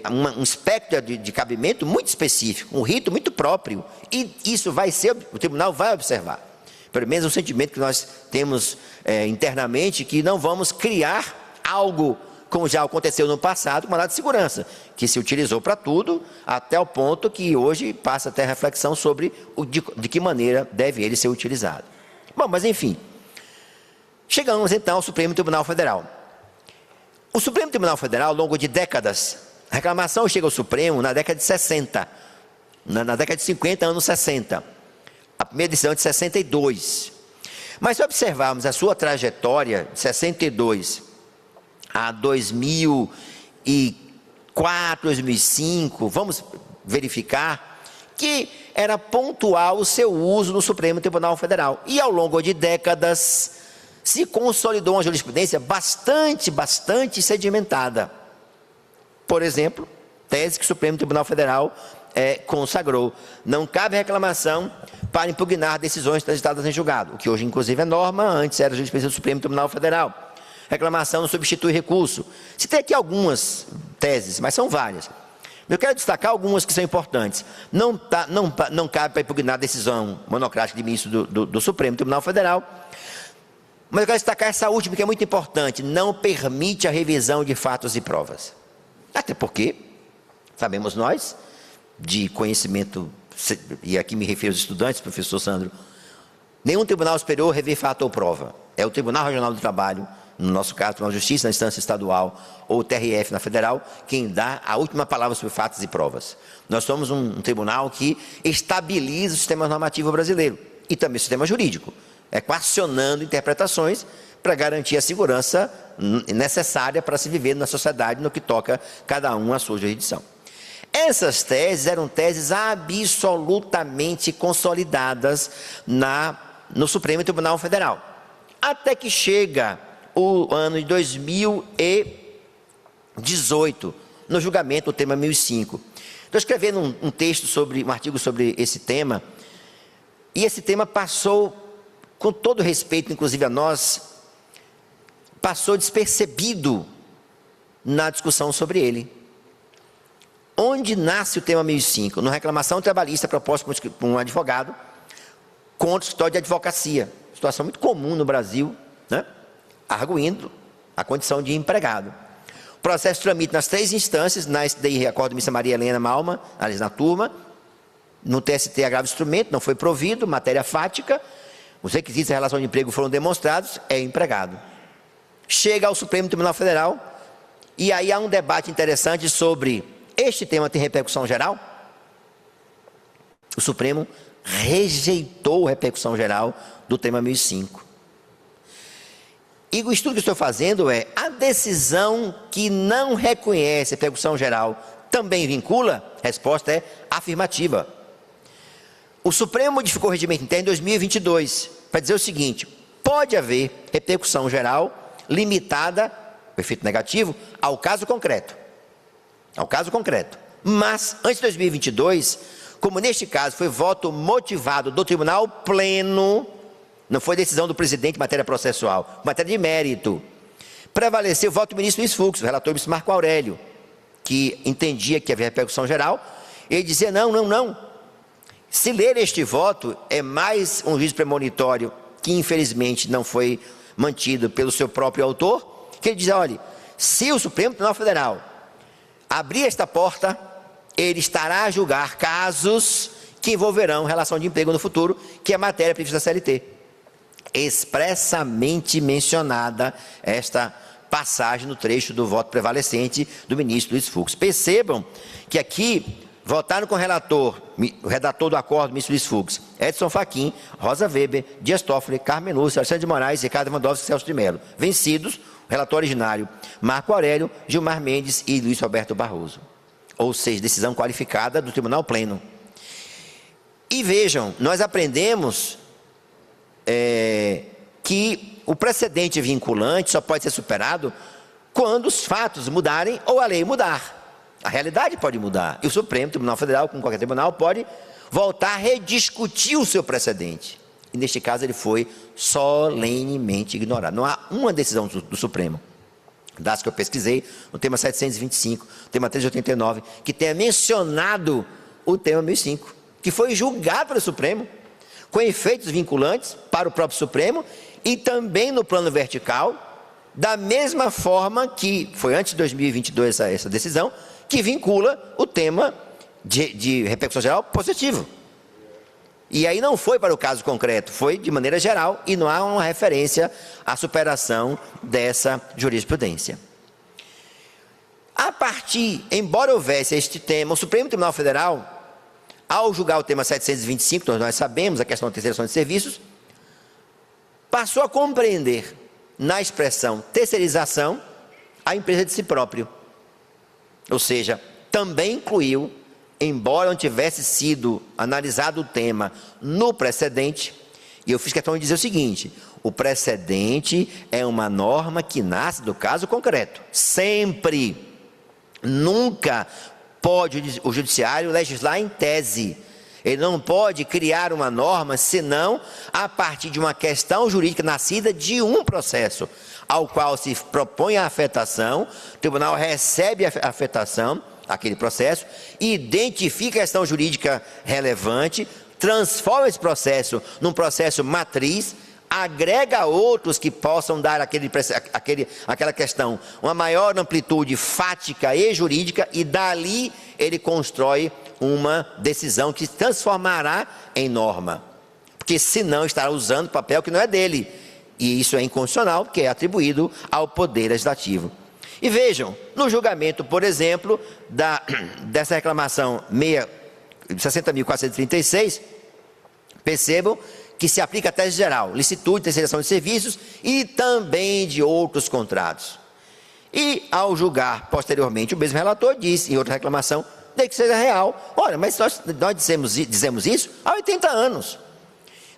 um espectro de cabimento muito específico, um rito muito próprio. E isso o tribunal vai observar. Pelo menos o sentimento que nós temos internamente, que não vamos criar algo como já aconteceu no passado com o mandado de segurança, que se utilizou para tudo, até o ponto que hoje passa até reflexão sobre de que maneira deve ele ser utilizado. Bom, mas enfim, chegamos então ao Supremo Tribunal Federal. O Supremo Tribunal Federal, ao longo de décadas, a reclamação chega ao Supremo na década de 60, na década de 50, anos 60. A primeira decisão é de 62. Mas se observarmos a sua trajetória de 62 a 2004, 2005, vamos verificar que era pontual o seu uso no Supremo Tribunal Federal. E ao longo de décadas se consolidou uma jurisprudência bastante sedimentada. Por exemplo, tese que o Supremo Tribunal Federal consagrou: não cabe reclamação para impugnar decisões transitadas em julgado, o que hoje inclusive é norma, antes era a jurisprudência do Supremo Tribunal Federal. Reclamação não substitui recurso. Citei aqui algumas teses, mas são várias. Eu quero destacar algumas que são importantes. Não cabe para impugnar decisão monocrática de ministro do Supremo Tribunal Federal. Mas eu quero destacar essa última, que é muito importante: não permite a revisão de fatos e provas. Até porque, sabemos nós, de conhecimento, e aqui me refiro aos estudantes, professor Sandro, nenhum tribunal superior revê fato ou prova. É o Tribunal Regional do Trabalho, no nosso caso, o Tribunal de Justiça na instância estadual, ou o TRF na federal, quem dá a última palavra sobre fatos e provas. Nós somos um tribunal que estabiliza o sistema normativo brasileiro e também o sistema jurídico, equacionando interpretações para garantir a segurança necessária para se viver na sociedade no que toca cada um à sua jurisdição. Essas teses eram teses absolutamente consolidadas no Supremo Tribunal Federal. Até que chega o ano de 2018, no julgamento do tema 1005. Estou escrevendo um artigo sobre esse tema, e esse tema passou, com todo respeito, inclusive a nós, passou despercebido na discussão sobre ele. Onde nasce o tema 1005? Na reclamação trabalhista proposta por um advogado contra o escritório de advocacia. Situação muito comum no Brasil, né? Arguindo a condição de empregado. O processo tramita nas 3 instâncias, na SDI, Acordo Missa Maria Helena Malma, na turma, no TST agravo instrumento, não foi provido, matéria fática, os requisitos da relação de emprego foram demonstrados, é empregado. Chega ao Supremo Tribunal Federal, e aí há um debate interessante sobre, este tema tem repercussão geral? O Supremo rejeitou a repercussão geral do tema 1005. E o estudo que estou fazendo é, a decisão que não reconhece a repercussão geral também vincula? A resposta é afirmativa. O Supremo modificou o regimento interno em 2022 para dizer o seguinte: pode haver repercussão geral limitada, o efeito negativo, ao caso concreto. Ao caso concreto. Mas, antes de 2022, como neste caso foi voto motivado do Tribunal Pleno, não foi decisão do presidente em matéria processual, matéria de mérito, prevaleceu o voto do ministro Luiz Fux, o relator ministro Marco Aurélio, que entendia que havia repercussão geral. Ele dizia, não. Se ler este voto, é mais um juízo premonitório, que infelizmente não foi mantido pelo seu próprio autor, que ele dizia, olha, se o Supremo Tribunal Federal abrir esta porta, ele estará a julgar casos que envolverão relação de emprego no futuro, que é matéria prevista da CLT. Expressamente mencionada esta passagem no trecho do voto prevalecente do ministro Luiz Fux. Percebam que aqui votaram com o redator do acordo, ministro Luiz Fux, Edson Fachin, Rosa Weber, Dias Toffoli, Carmen Lúcia, Alexandre de Moraes, Ricardo Lewandowski e Celso de Mello. Vencidos, o relator originário Marco Aurélio, Gilmar Mendes e Luiz Roberto Barroso. Ou seja, decisão qualificada do Tribunal Pleno. E vejam, nós aprendemos que o precedente vinculante só pode ser superado quando os fatos mudarem ou a lei mudar. A realidade pode mudar. E o Supremo Tribunal Federal, como qualquer tribunal, pode voltar a rediscutir o seu precedente. E neste caso ele foi solenemente ignorado. Não há uma decisão do Supremo, das que eu pesquisei, no tema 725, no tema 389, que tenha mencionado o tema 1005, que foi julgado pelo Supremo, com efeitos vinculantes para o próprio Supremo e também no plano vertical, da mesma forma que foi antes de 2022 essa decisão, que vincula o tema de repercussão geral positivo. E aí não foi para o caso concreto, foi de maneira geral e não há uma referência à superação dessa jurisprudência. A partir, embora houvesse este tema, o Supremo Tribunal Federal, ao julgar o tema 725, nós sabemos a questão da terceirização de serviços, passou a compreender na expressão terceirização a empresa de si próprio. Ou seja, também incluiu, embora não tivesse sido analisado o tema no precedente, e eu fiz questão de dizer o seguinte: o precedente é uma norma que nasce do caso concreto. Sempre, nunca pode o judiciário legislar em tese. Ele não pode criar uma norma senão a partir de uma questão jurídica nascida de um processo, ao qual se propõe a afetação, o tribunal recebe a afetação, aquele processo, identifica a questão jurídica relevante, transforma esse processo num processo matriz, agrega outros que possam dar aquela questão uma maior amplitude fática e jurídica, e dali ele constrói uma decisão que se transformará em norma, porque senão estará usando papel que não é dele, e isso é inconstitucional, porque é atribuído ao Poder Legislativo. E vejam, no julgamento, por exemplo, dessa reclamação 60.436, percebam que se aplica a tese geral, licitude, terceirização de serviços e também de outros contratos. E, ao julgar posteriormente, o mesmo relator disse, em outra reclamação, de que seja real. Olha, mas nós dizemos isso há 80 anos.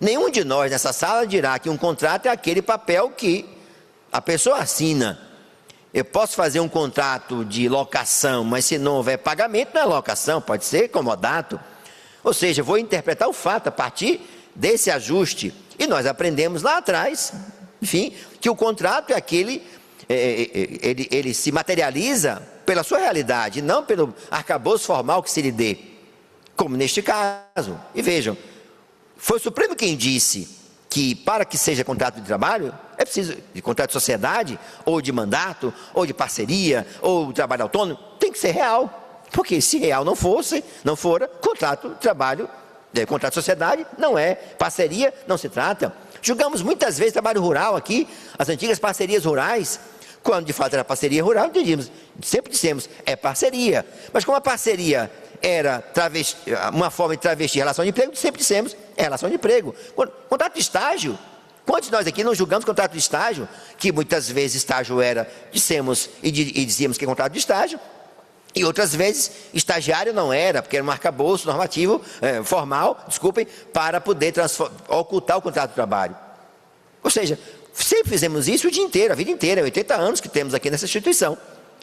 Nenhum de nós nessa sala dirá que um contrato é aquele papel que a pessoa assina. Eu posso fazer um contrato de locação, mas se não houver pagamento, não é locação, pode ser comodato. Ou seja, eu vou interpretar o fato a partir desse ajuste. E nós aprendemos lá atrás, enfim, que o contrato é aquele, ele se materializa pela sua realidade, não pelo arcabouço formal que se lhe dê, como neste caso. E vejam, foi o Supremo quem disse que para que seja contrato de trabalho, É preciso de contrato de sociedade, ou de mandato, ou de parceria, ou de trabalho autônomo, tem que ser real. Porque se real não fora, contrato de trabalho, contrato de sociedade não é, parceria não se trata. Julgamos muitas vezes trabalho rural aqui, as antigas parcerias rurais, quando de fato era parceria rural, sempre dissemos, é parceria. Mas como a parceria era uma forma de travestir relação de emprego, sempre dissemos, é relação de emprego. Contrato de estágio, quantos de nós aqui não julgamos contrato de estágio, que muitas vezes estágio era, dizíamos que é contrato de estágio, e outras vezes estagiário não era, porque era um arcabouço normativo, formal, para poder ocultar o contrato de trabalho. Ou seja, sempre fizemos isso o dia inteiro, a vida inteira, 80 anos que temos aqui nessa instituição.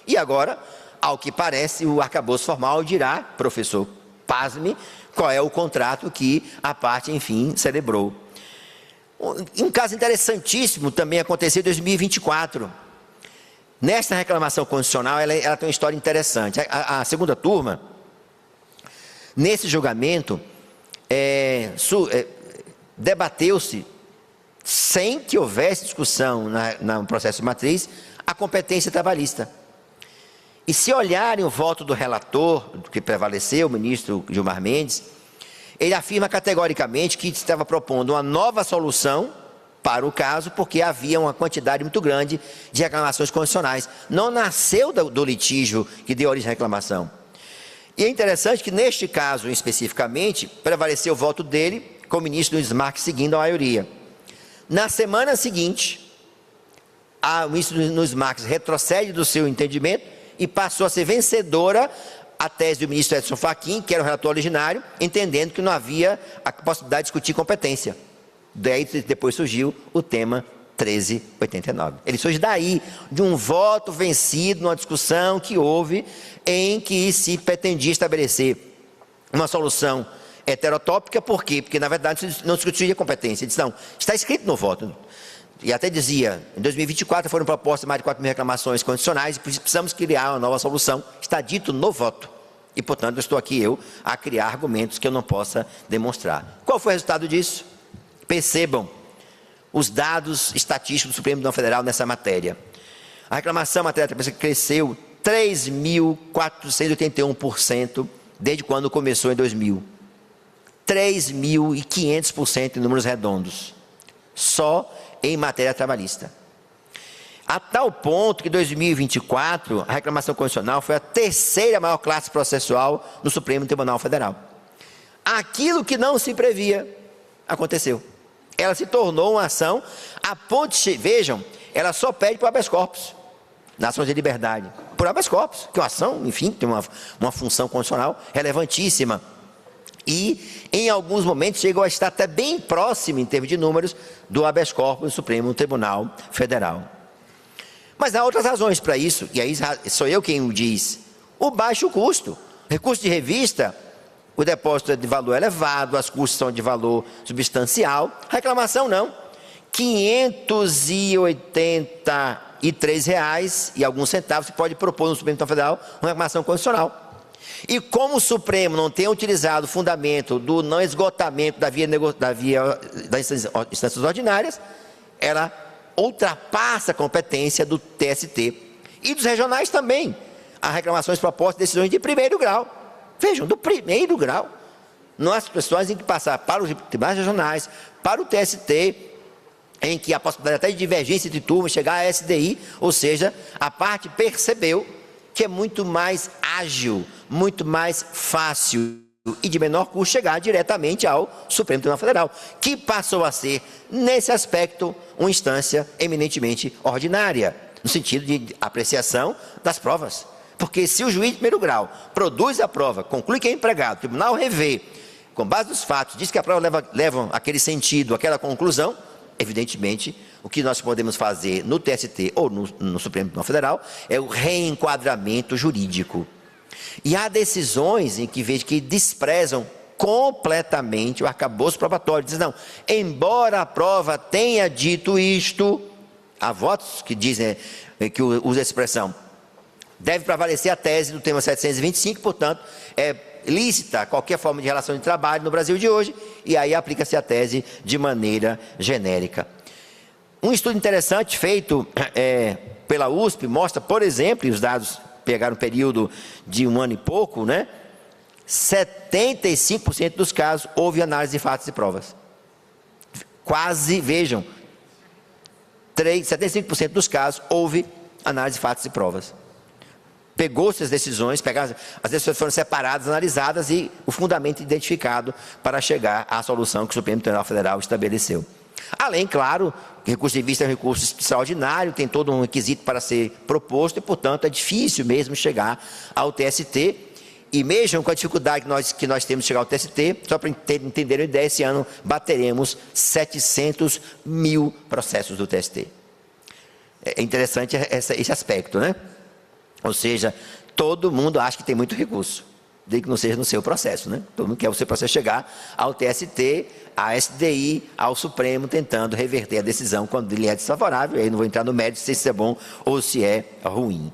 E agora, ao que parece, o arcabouço formal dirá, professor, pasme, qual é o contrato que a parte, enfim, celebrou. Um caso interessantíssimo também aconteceu em 2024. Nesta reclamação constitucional, ela tem uma história interessante. A segunda turma, nesse julgamento, debateu-se, sem que houvesse discussão no processo de matriz, a competência trabalhista. E se olharem o voto do relator, que prevaleceu, o ministro Gilmar Mendes, ele afirma categoricamente que estava propondo uma nova solução para o caso, porque havia uma quantidade muito grande de reclamações constitucionais. Não nasceu do litígio que deu origem à reclamação. E é interessante que, neste caso especificamente, prevaleceu o voto dele, com o ministro Nunes Marques seguindo a maioria. Na semana seguinte, o ministro Nunes Marques retrocede do seu entendimento e passou a ser vencedora a tese do ministro Edson Fachin, que era o relator originário, entendendo que não havia a possibilidade de discutir competência. Daí depois surgiu o tema 1389. Ele surge daí, de um voto vencido numa discussão que houve, em que se pretendia estabelecer uma solução heterotópica. Por quê? Porque na verdade não discutia competência. Ele disse, não, está escrito no voto. E até dizia, em 2024 foram propostas mais de 4.000 reclamações condicionais e precisamos criar uma nova solução. Está dito no voto. E portanto estou aqui a criar argumentos que eu não possa demonstrar. Qual foi o resultado disso? Percebam os dados estatísticos do Supremo Tribunal Federal nessa matéria. A reclamação matéria trabalhista cresceu 3.481% desde quando começou em 2000. 3.500% em números redondos. Só em matéria trabalhista. A tal ponto que em 2024, a reclamação constitucional foi a terceira maior classe processual no Supremo Tribunal Federal. Aquilo que não se previa, aconteceu. Ela se tornou uma ação, a ponto de, vejam, ela só pede para o habeas corpus, nas ações de liberdade, por habeas corpus, que é uma ação, enfim, tem uma função constitucional relevantíssima. E, em alguns momentos, chegou a estar até bem próximo, em termos de números, do habeas corpus do Supremo Tribunal Federal. Mas há outras razões para isso, e aí sou eu quem o diz. O baixo custo. Recurso de revista, o depósito é de valor elevado, as custas são de valor substancial. Reclamação não. R$ 583 e alguns centavos se pode propor no Supremo Tribunal Federal uma reclamação constitucional. E como o Supremo não tem utilizado o fundamento do não esgotamento das instâncias ordinárias, ela ultrapassa a competência do TST e dos regionais também. Há reclamações propostas de decisões de primeiro grau. Vejam, do primeiro grau. Não há situações em que passar para os tribunais regionais, para o TST, em que a possibilidade até de divergência entre turmas chegar à SDI, ou seja, a parte percebeu que é muito mais ágil, muito mais fácil e de menor custo chegar diretamente ao Supremo Tribunal Federal, que passou a ser, nesse aspecto, uma instância eminentemente ordinária, no sentido de apreciação das provas. Porque se o juiz de primeiro grau produz a prova, conclui que é empregado, o tribunal revê, com base nos fatos, diz que a prova leva aquele sentido, aquela conclusão, evidentemente, o que nós podemos fazer no TST ou no Supremo Tribunal Federal é o reenquadramento jurídico. E há decisões em que vejo que desprezam completamente o arcabouço probatório. Dizem, não, embora a prova tenha dito isto, há votos que dizem, que usam a expressão, deve prevalecer a tese do tema 725, portanto, é lícita qualquer forma de relação de trabalho no Brasil de hoje, e aí aplica-se a tese de maneira genérica. Um estudo interessante feito pela USP mostra, por exemplo, e os dados pegaram um período de 1 ano e pouco, né? 75% dos casos houve análise de fatos e provas. Quase, vejam, 75% dos casos houve análise de fatos e provas. Pegou-se as decisões, as decisões foram separadas, analisadas e o fundamento identificado para chegar à solução que o Supremo Tribunal Federal estabeleceu. Além, claro, que recurso de vista é um recurso extraordinário, tem todo um requisito para ser proposto e, portanto, é difícil mesmo chegar ao TST. E mesmo com a dificuldade que nós temos de chegar ao TST, só para entenderem a ideia, esse ano bateremos 700 mil processos do TST. É interessante esse aspecto, né? Ou seja, todo mundo acha que tem muito recurso, desde que não seja no seu processo, né? Todo mundo quer o seu processo chegar ao TST, à SDI, ao Supremo, tentando reverter a decisão quando ele é desfavorável. Aí não vou entrar no mérito se isso é bom ou se é ruim.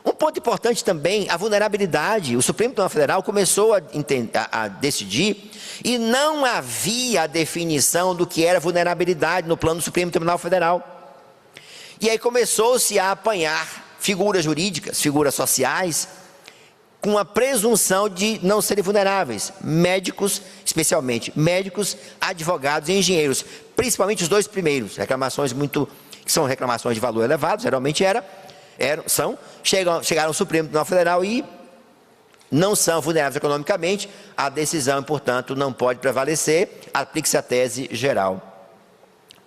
Um ponto importante também, a vulnerabilidade. O Supremo Tribunal Federal começou a decidir e não havia a definição do que era vulnerabilidade no plano do Supremo Tribunal Federal. E aí começou-se a apanhar figuras jurídicas, figuras sociais, com a presunção de não serem vulneráveis. Médicos, especialmente médicos, advogados e engenheiros, principalmente os dois primeiros, reclamações que são reclamações de valor elevado, geralmente chegaram ao Supremo Tribunal Federal e não são vulneráveis economicamente, a decisão, portanto, não pode prevalecer, aplique-se a tese geral.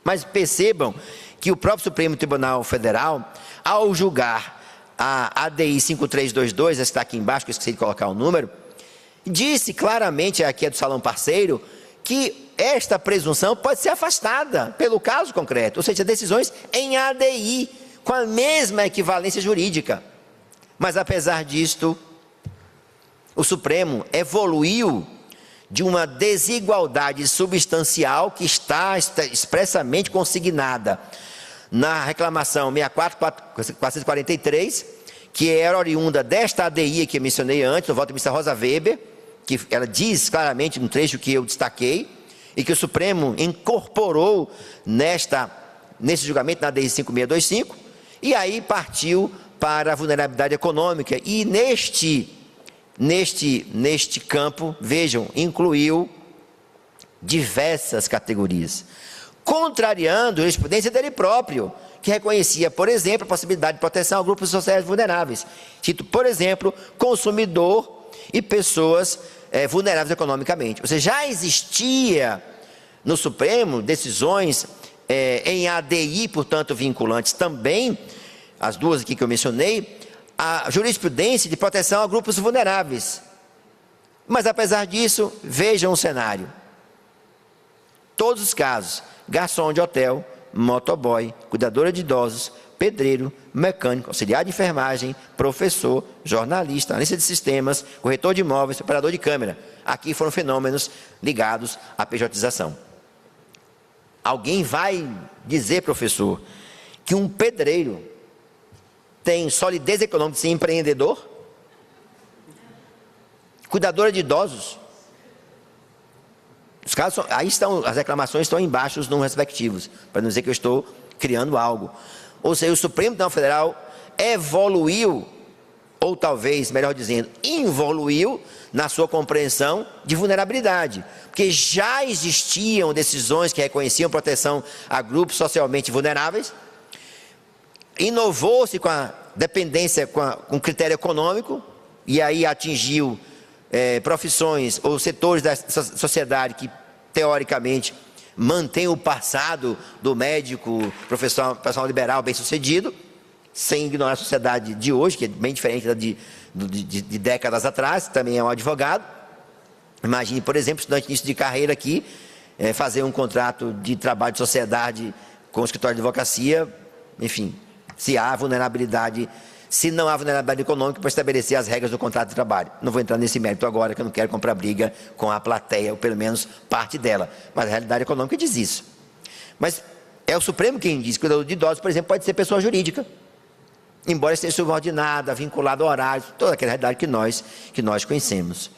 Mas percebam que o próprio Supremo Tribunal Federal, ao julgar a ADI 5322, essa está aqui embaixo, que eu esqueci de colocar o número, disse claramente, aqui é do Salão Parceiro, que esta presunção pode ser afastada pelo caso concreto, ou seja, decisões em ADI, com a mesma equivalência jurídica. Mas, apesar disto, o Supremo evoluiu de uma desigualdade substancial que está expressamente consignada na reclamação 64.443, que era oriunda desta ADI que eu mencionei antes, no voto da ministra Rosa Weber, que ela diz claramente no trecho que eu destaquei, e que o Supremo incorporou nesse julgamento na ADI 5625, e aí partiu para a vulnerabilidade econômica, e neste campo, vejam, incluiu diversas categorias, contrariando a jurisprudência dele próprio, que reconhecia, por exemplo, a possibilidade de proteção a grupos sociais vulneráveis. Cito, por exemplo, consumidor e pessoas vulneráveis economicamente. Ou seja, já existia no Supremo decisões em ADI, portanto, vinculantes também, as duas aqui que eu mencionei, a jurisprudência de proteção a grupos vulneráveis. Mas, apesar disso, vejam o cenário. Todos os casos, garçom de hotel, motoboy, cuidadora de idosos, pedreiro, mecânico, auxiliar de enfermagem, professor, jornalista, analista de sistemas, corretor de imóveis, operador de câmera. Aqui foram fenômenos ligados à pejotização. Alguém vai dizer, professor, que um pedreiro tem solidez econômica de ser empreendedor? Cuidadora de idosos? Os casos aí estão, as reclamações estão embaixo nos números respectivos, para não dizer que eu estou criando algo. Ou seja, o Supremo Tribunal Federal evoluiu, ou talvez, melhor dizendo, involuiu na sua compreensão de vulnerabilidade, porque já existiam decisões que reconheciam proteção a grupos socialmente vulneráveis, inovou-se com a dependência, com critério econômico, e aí atingiu profissões ou setores da sociedade que, teoricamente, mantém o passado do médico, profissional liberal bem-sucedido, sem ignorar a sociedade de hoje, que é bem diferente da de décadas atrás, também é um advogado. Imagine, por exemplo, estudante de início de carreira aqui, fazer um contrato de trabalho de sociedade com o escritório de advocacia, enfim, se há vulnerabilidade, se não há vulnerabilidade econômica para estabelecer as regras do contrato de trabalho. Não vou entrar nesse mérito agora, que eu não quero comprar briga com a plateia, ou pelo menos parte dela. Mas a realidade econômica diz isso. Mas é o Supremo quem diz que o cuidador de idosos, por exemplo, pode ser pessoa jurídica, embora esteja subordinada, vinculada a horários, toda aquela realidade que nós conhecemos.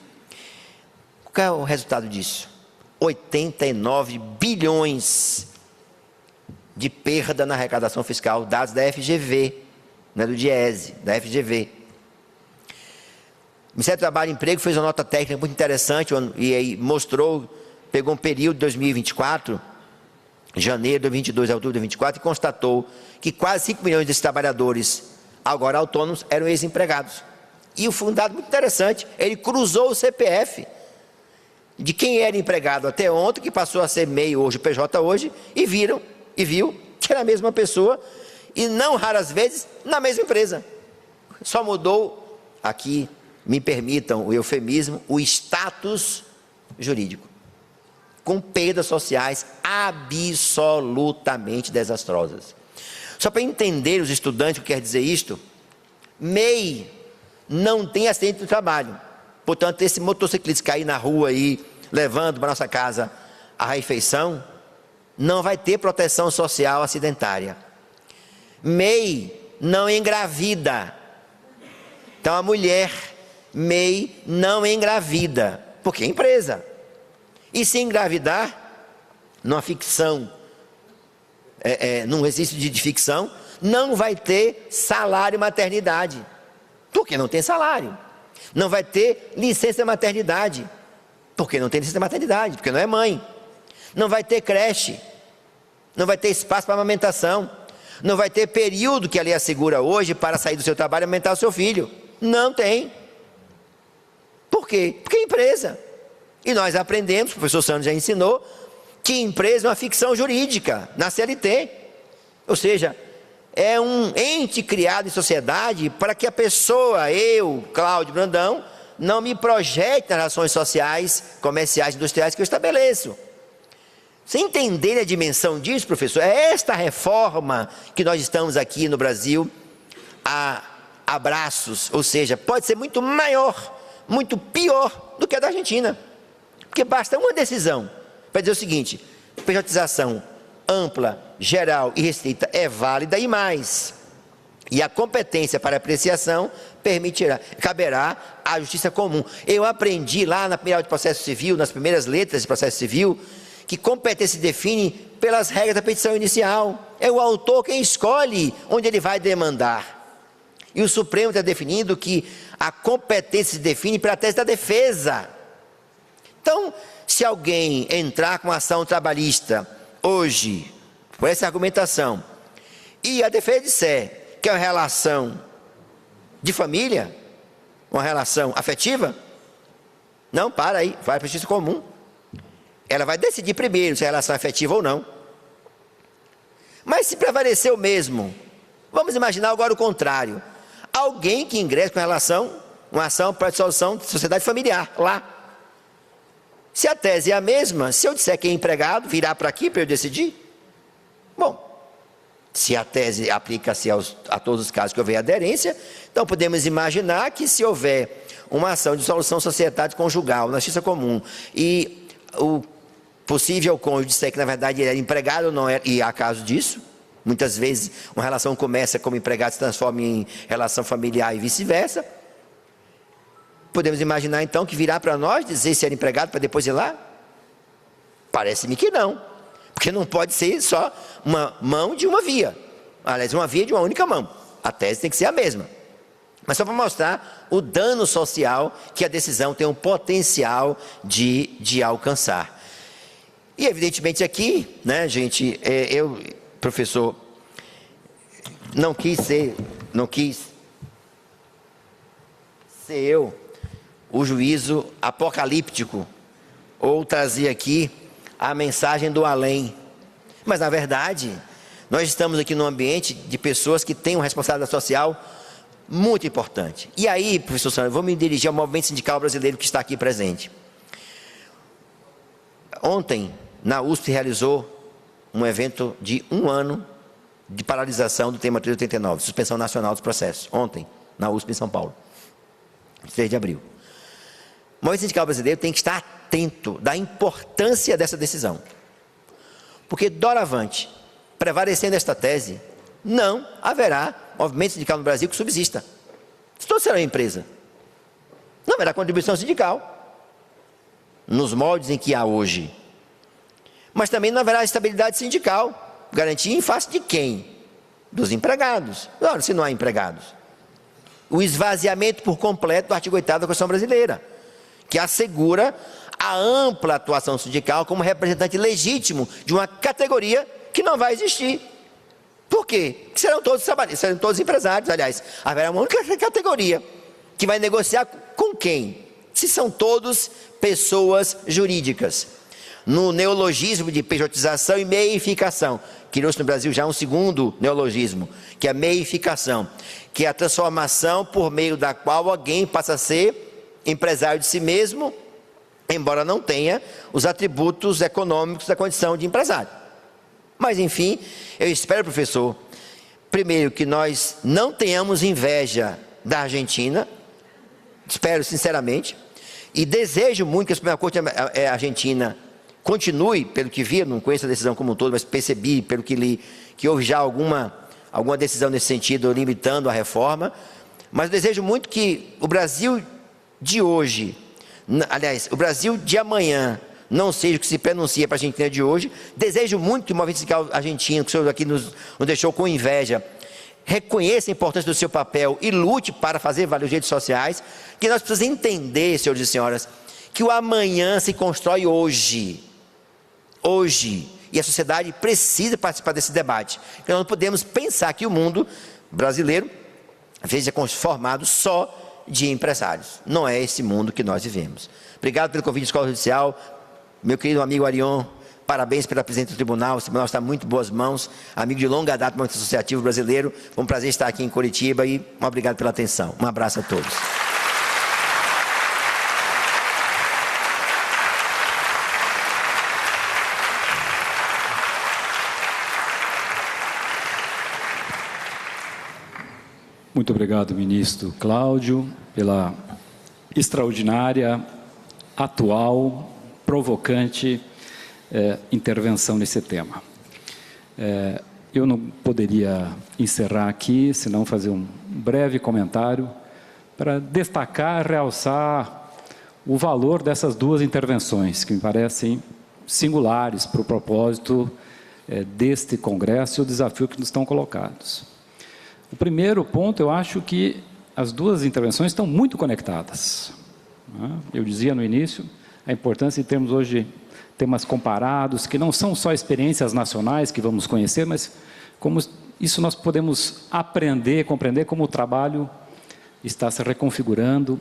Qual é o resultado disso? 89 bilhões de perda na arrecadação fiscal, dados da FGV, não é do DIESE, da FGV. O Ministério do Trabalho e Emprego fez uma nota técnica muito interessante e aí mostrou, pegou um período de 2024, janeiro de 2022 a outubro de 2024, e constatou que quase 5 milhões desses trabalhadores, agora autônomos, eram ex-empregados. E um dado muito interessante, ele cruzou o CPF de quem era empregado até ontem, que passou a ser MEI hoje, PJ hoje, e viu que era a mesma pessoa, e não raras vezes na mesma empresa. Só mudou, aqui me permitam o eufemismo, o status jurídico, com perdas sociais absolutamente desastrosas. Só para entender os estudantes o que quer dizer isto, MEI não tem acidente do trabalho. Portanto, esse motociclista cair na rua aí, levando para nossa casa a refeição, não vai ter proteção social acidentária. MEI não engravida. Então, a mulher MEI não engravida, porque é empresa. E se engravidar, numa ficção, num exercício de ficção, não vai ter salário maternidade, porque não tem salário. Não vai ter licença maternidade, porque não tem licença maternidade, porque não é mãe. Não vai ter creche, não vai ter espaço para amamentação, não vai ter período que a lei assegura hoje para sair do seu trabalho e amamentar o seu filho. Não tem. Por quê? Porque é empresa. E nós aprendemos, o professor Sandro já ensinou, que empresa é uma ficção jurídica, na CLT. Ou seja, é um ente criado em sociedade para que a pessoa, eu, Cláudio Brandão, não me projete nas relações sociais, comerciais, industriais que eu estabeleço. Sem entender a dimensão disso, professor, é esta reforma que nós estamos aqui no Brasil a abraços, ou seja, pode ser muito maior, muito pior do que a da Argentina. Porque basta uma decisão para dizer o seguinte: pejotização ampla, geral e restrita é válida e mais. E a competência para apreciação caberá à justiça comum. Eu aprendi lá na primeira aula de processo civil, nas primeiras letras de processo civil, que competência se define pelas regras da petição inicial. É o autor quem escolhe onde ele vai demandar. E o Supremo está definindo que a competência se define pela tese da defesa. Então, se alguém entrar com ação trabalhista hoje, por essa argumentação, e a defesa disser que é uma relação de família, uma relação afetiva, não, para aí, vai para a justiça comum. Ela vai decidir primeiro se é relação afetiva ou não. Mas se prevalecer o mesmo, vamos imaginar agora o contrário. Alguém que ingressa com relação, uma ação para dissolução de sociedade familiar, lá. Se a tese é a mesma, se eu disser que é empregado, virá para aqui para eu decidir? Bom, se a tese aplica-se a todos os casos que houver aderência, então podemos imaginar que se houver uma ação de dissolução de sociedade conjugal na justiça comum e o possível cônjuge disser que na verdade ele era empregado ou não era, e há caso disso, muitas vezes uma relação começa como empregado e se transforma em relação familiar e vice-versa. Podemos imaginar então que virá para nós dizer se era empregado para depois ir lá? Parece-me que não, porque não pode ser só uma mão de uma via, aliás, uma via de uma única mão. A tese tem que ser a mesma, mas só para mostrar o dano social que a decisão tem um potencial de alcançar. E evidentemente aqui, né, gente, eu, professor, não quis ser eu o juízo apocalíptico, ou trazer aqui a mensagem do além. Mas, na verdade, nós estamos aqui num ambiente de pessoas que têm uma responsabilidade social muito importante. E aí, professor Sandro, eu vou me dirigir ao movimento sindical brasileiro que está aqui presente. Ontem, na USP, realizou um evento de 1 ano de paralisação do tema 389, suspensão nacional dos processos. Ontem, na USP em São Paulo, 3 de abril. O movimento sindical brasileiro tem que estar atento da importância dessa decisão. Porque, doravante, prevalecendo esta tese, não haverá movimento sindical no Brasil que subsista. Todos serão empresa. Não haverá contribuição sindical, nos moldes em que há hoje. Mas também não haverá estabilidade sindical. Garantia em face de quem? Dos empregados. Ora, se não há empregados. O esvaziamento por completo do artigo 8º da Constituição Brasileira, que assegura a ampla atuação sindical como representante legítimo de uma categoria que não vai existir. Por quê? Porque serão todos trabalhadores, serão todos empresários, aliás. Haverá uma única categoria que vai negociar com quem? Se são todos pessoas jurídicas. No neologismo de pejotização e meificação, criou-se no Brasil já um segundo neologismo, que é a meificação, que é a transformação por meio da qual alguém passa a ser empresário de si mesmo, embora não tenha os atributos econômicos da condição de empresário. Mas, enfim, eu espero, professor, primeiro, que nós não tenhamos inveja da Argentina, espero sinceramente, e desejo muito que a Suprema Corte Argentina continue, pelo que vi, não conheço a decisão como um todo, mas percebi, pelo que li, que houve já alguma decisão nesse sentido, limitando a reforma, mas desejo muito que o Brasil de hoje, aliás, o Brasil de amanhã, não seja o que se pronuncia para a Argentina de hoje. Desejo muito que o movimento sindical argentino, que o senhor aqui nos deixou com inveja, reconheça a importância do seu papel e lute para fazer valer os direitos sociais, que nós precisamos entender, senhores e senhoras, que o amanhã se constrói hoje. Hoje. E a sociedade precisa participar desse debate. Então, não podemos pensar que o mundo brasileiro seja formado só de empresários. Não é esse mundo que nós vivemos. Obrigado pelo convite da Escola Judicial. Meu querido amigo Arion, parabéns pela presidência do tribunal. O tribunal está em muito boas mãos. Amigo de longa data do movimento associativo brasileiro. Foi um prazer estar aqui em Curitiba e um obrigado pela atenção. Um abraço a todos. Muito obrigado, ministro Cláudio, pela extraordinária, atual, provocante intervenção nesse tema. Eu não poderia encerrar aqui, senão fazer um breve comentário para destacar, realçar o valor dessas duas intervenções, que me parecem singulares para o propósito deste congresso e o desafio que nos estão colocados. O primeiro ponto, eu acho que as duas intervenções estão muito conectadas. Eu dizia no início a importância de termos hoje temas comparados, que não são só experiências nacionais que vamos conhecer, mas como isso nós podemos aprender, compreender como o trabalho está se reconfigurando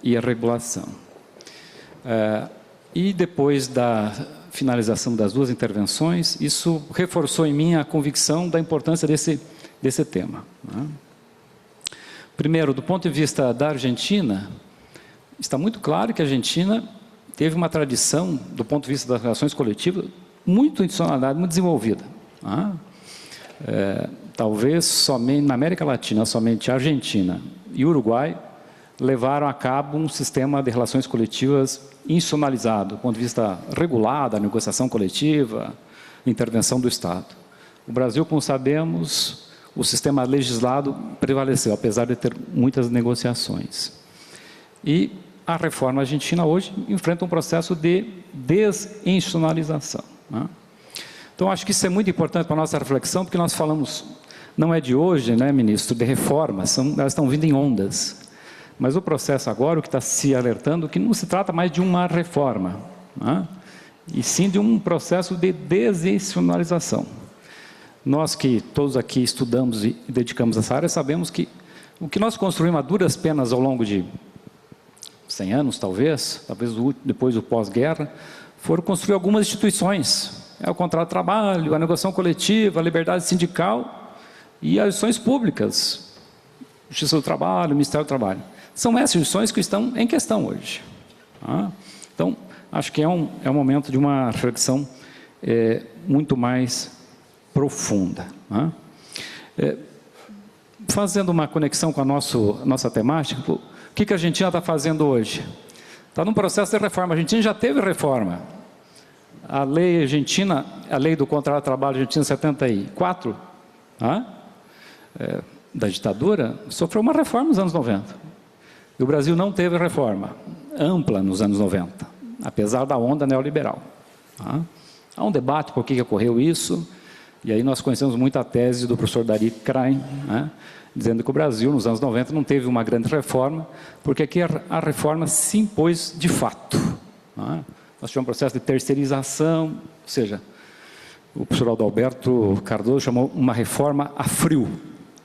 e a regulação. E depois da finalização das duas intervenções, isso reforçou em mim a convicção da importância desse tema. Primeiro, do ponto de vista da Argentina, está muito claro que a Argentina teve uma tradição, do ponto de vista das relações coletivas, muito institucionalidade, muito desenvolvida. Talvez somente na América Latina, somente a Argentina e o Uruguai levaram a cabo um sistema de relações coletivas institucionalizado, do ponto de vista regulado, a negociação coletiva, intervenção do Estado. O Brasil, como sabemos, o sistema legislado prevaleceu, apesar de ter muitas negociações. E a reforma argentina hoje enfrenta um processo de desinstitucionalização. Então, acho que isso é muito importante para a nossa reflexão, porque nós falamos, não é de hoje, né, ministro, de reformas, elas estão vindo em ondas. Mas o processo agora, o que está se alertando, que não se trata mais de uma reforma, e sim de um processo de desinstitucionalização. Nós que todos aqui estudamos e dedicamos a essa área, sabemos que o que nós construímos a duras penas ao longo de 100 anos, talvez depois do pós-guerra, foram construir algumas instituições. O contrato de trabalho, a negociação coletiva, a liberdade sindical e as instituições públicas, Justiça do Trabalho, Ministério do Trabalho. São essas instituições que estão em questão hoje. Então, acho que é um momento de uma reflexão muito mais profunda. Fazendo uma conexão com a nossa temática, o que a Argentina está fazendo hoje? Está num processo de reforma. A Argentina já teve reforma. A lei argentina, a lei do contrato de trabalho argentina 74, da ditadura, sofreu uma reforma nos anos 90. E o Brasil não teve reforma ampla nos anos 90, apesar da onda neoliberal. Há um debate por que ocorreu isso. E aí nós conhecemos muito a tese do professor Dari Krain, né, dizendo que o Brasil, nos anos 90, não teve uma grande reforma, porque aqui a reforma se impôs de fato. Né? Nós tivemos um processo de terceirização, ou seja, o professor Adalberto Cardoso chamou uma reforma a frio.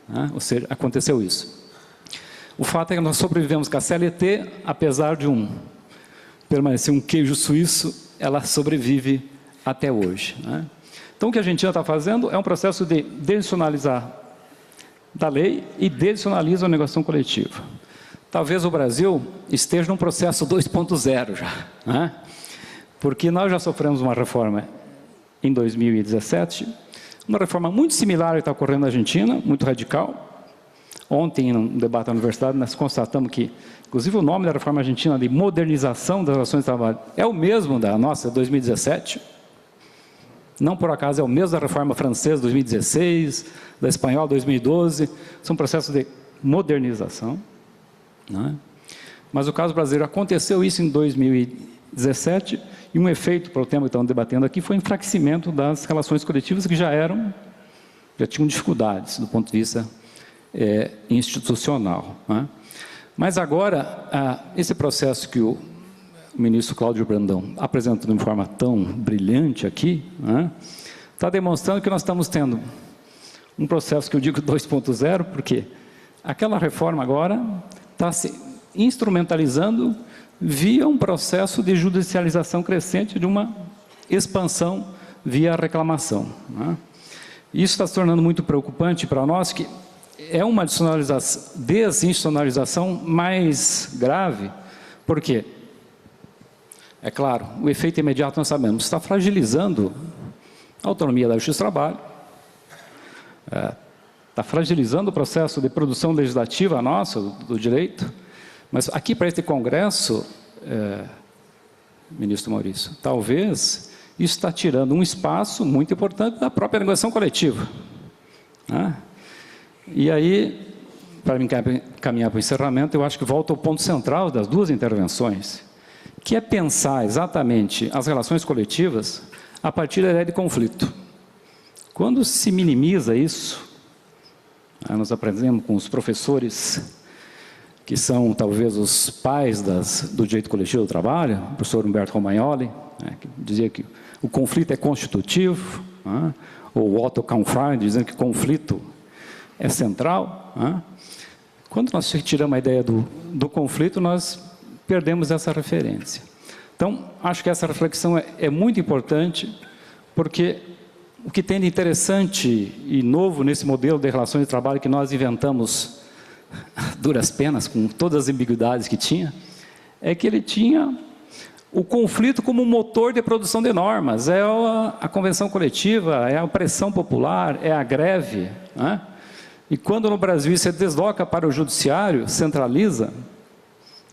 Né? Ou seja, aconteceu isso. O fato é que nós sobrevivemos com a CLT, apesar de permanecer um queijo suíço, ela sobrevive até hoje. Né? Então, o que a Argentina está fazendo é um processo de desinstitucionalizar da lei e desinstitucionaliza a negociação coletiva. Talvez o Brasil esteja num processo 2.0 já, né? Porque nós já sofremos uma reforma em 2017, uma reforma muito similar ao que está ocorrendo na Argentina, muito radical. Ontem, num debate na universidade, nós constatamos que, inclusive, o nome da reforma argentina de modernização das relações de trabalho é o mesmo da nossa, 2017. Não por acaso é o mesmo da reforma francesa, 2016, da espanhola, 2012. São processos de modernização. Né? Mas o caso brasileiro, aconteceu isso em 2017, e um efeito, para o tema que estamos debatendo aqui, foi o enfraquecimento das relações coletivas que já tinham dificuldades do ponto de vista institucional. Né? Mas agora, esse processo que o ministro Cláudio Brandão apresentou de uma forma tão brilhante aqui, né, está demonstrando que nós estamos tendo um processo que eu digo 2.0, porque aquela reforma agora está se instrumentalizando via um processo de judicialização crescente de uma expansão via reclamação. Né. Isso está se tornando muito preocupante para nós, que é uma desinstitucionalização mais grave. Por quê? É claro, o efeito imediato nós sabemos, está fragilizando a autonomia da Justiça do Trabalho, está fragilizando o processo de produção legislativa nossa, do direito, mas aqui para este Congresso, ministro Maurício, talvez isso está tirando um espaço muito importante da própria negociação coletiva. Né? E aí, para me caminhar para o encerramento, eu acho que volta ao ponto central das duas intervenções, que é pensar exatamente as relações coletivas a partir da ideia de conflito. Quando se minimiza isso, nós aprendemos com os professores, que são talvez os pais do direito coletivo do trabalho, o professor Humberto Romagnoli, que dizia que o conflito é constitutivo, ou Otto Kampfrein, dizendo que conflito é central. Quando nós retiramos a ideia do conflito, nós perdemos essa referência. Então, acho que essa reflexão é muito importante, porque o que tem de interessante e novo nesse modelo de relações de trabalho que nós inventamos, duras penas, com todas as ambiguidades que tinha, é que ele tinha o conflito como motor de produção de normas, é a convenção coletiva, é a pressão popular, é a greve. Né? E quando no Brasil isso se desloca para o judiciário, centraliza,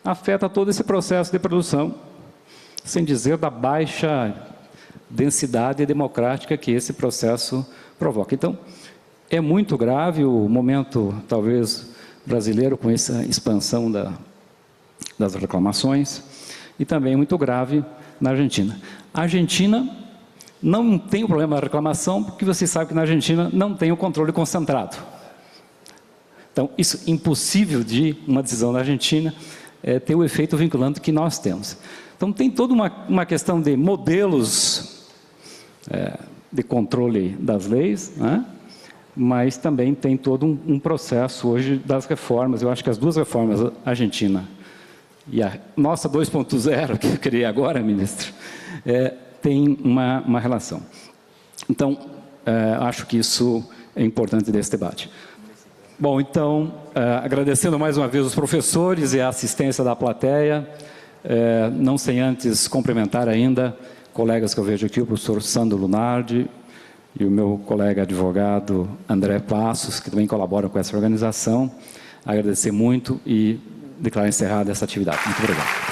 afeta todo esse processo de produção, sem dizer da baixa densidade democrática que esse processo provoca. Então, é muito grave o momento, talvez, brasileiro, com essa expansão das reclamações, e também muito grave na Argentina. A Argentina não tem o problema da reclamação, porque você sabe que na Argentina não tem o controle concentrado. Então, isso é impossível de uma decisão da Argentina ter o efeito vinculante que nós temos. Então, tem toda uma questão de modelos de controle das leis, né? Mas também tem todo um processo hoje das reformas. Eu acho que as duas reformas, a Argentina e a nossa 2.0, que eu criei agora, ministro, tem uma relação. Então, acho que isso é importante desse debate. Bom, então, agradecendo mais uma vez os professores e a assistência da plateia, não sem antes cumprimentar ainda colegas que eu vejo aqui, o professor Sandro Lunardi e o meu colega advogado André Passos, que também colaboram com essa organização. Agradecer muito e declarar encerrada essa atividade. Muito obrigado.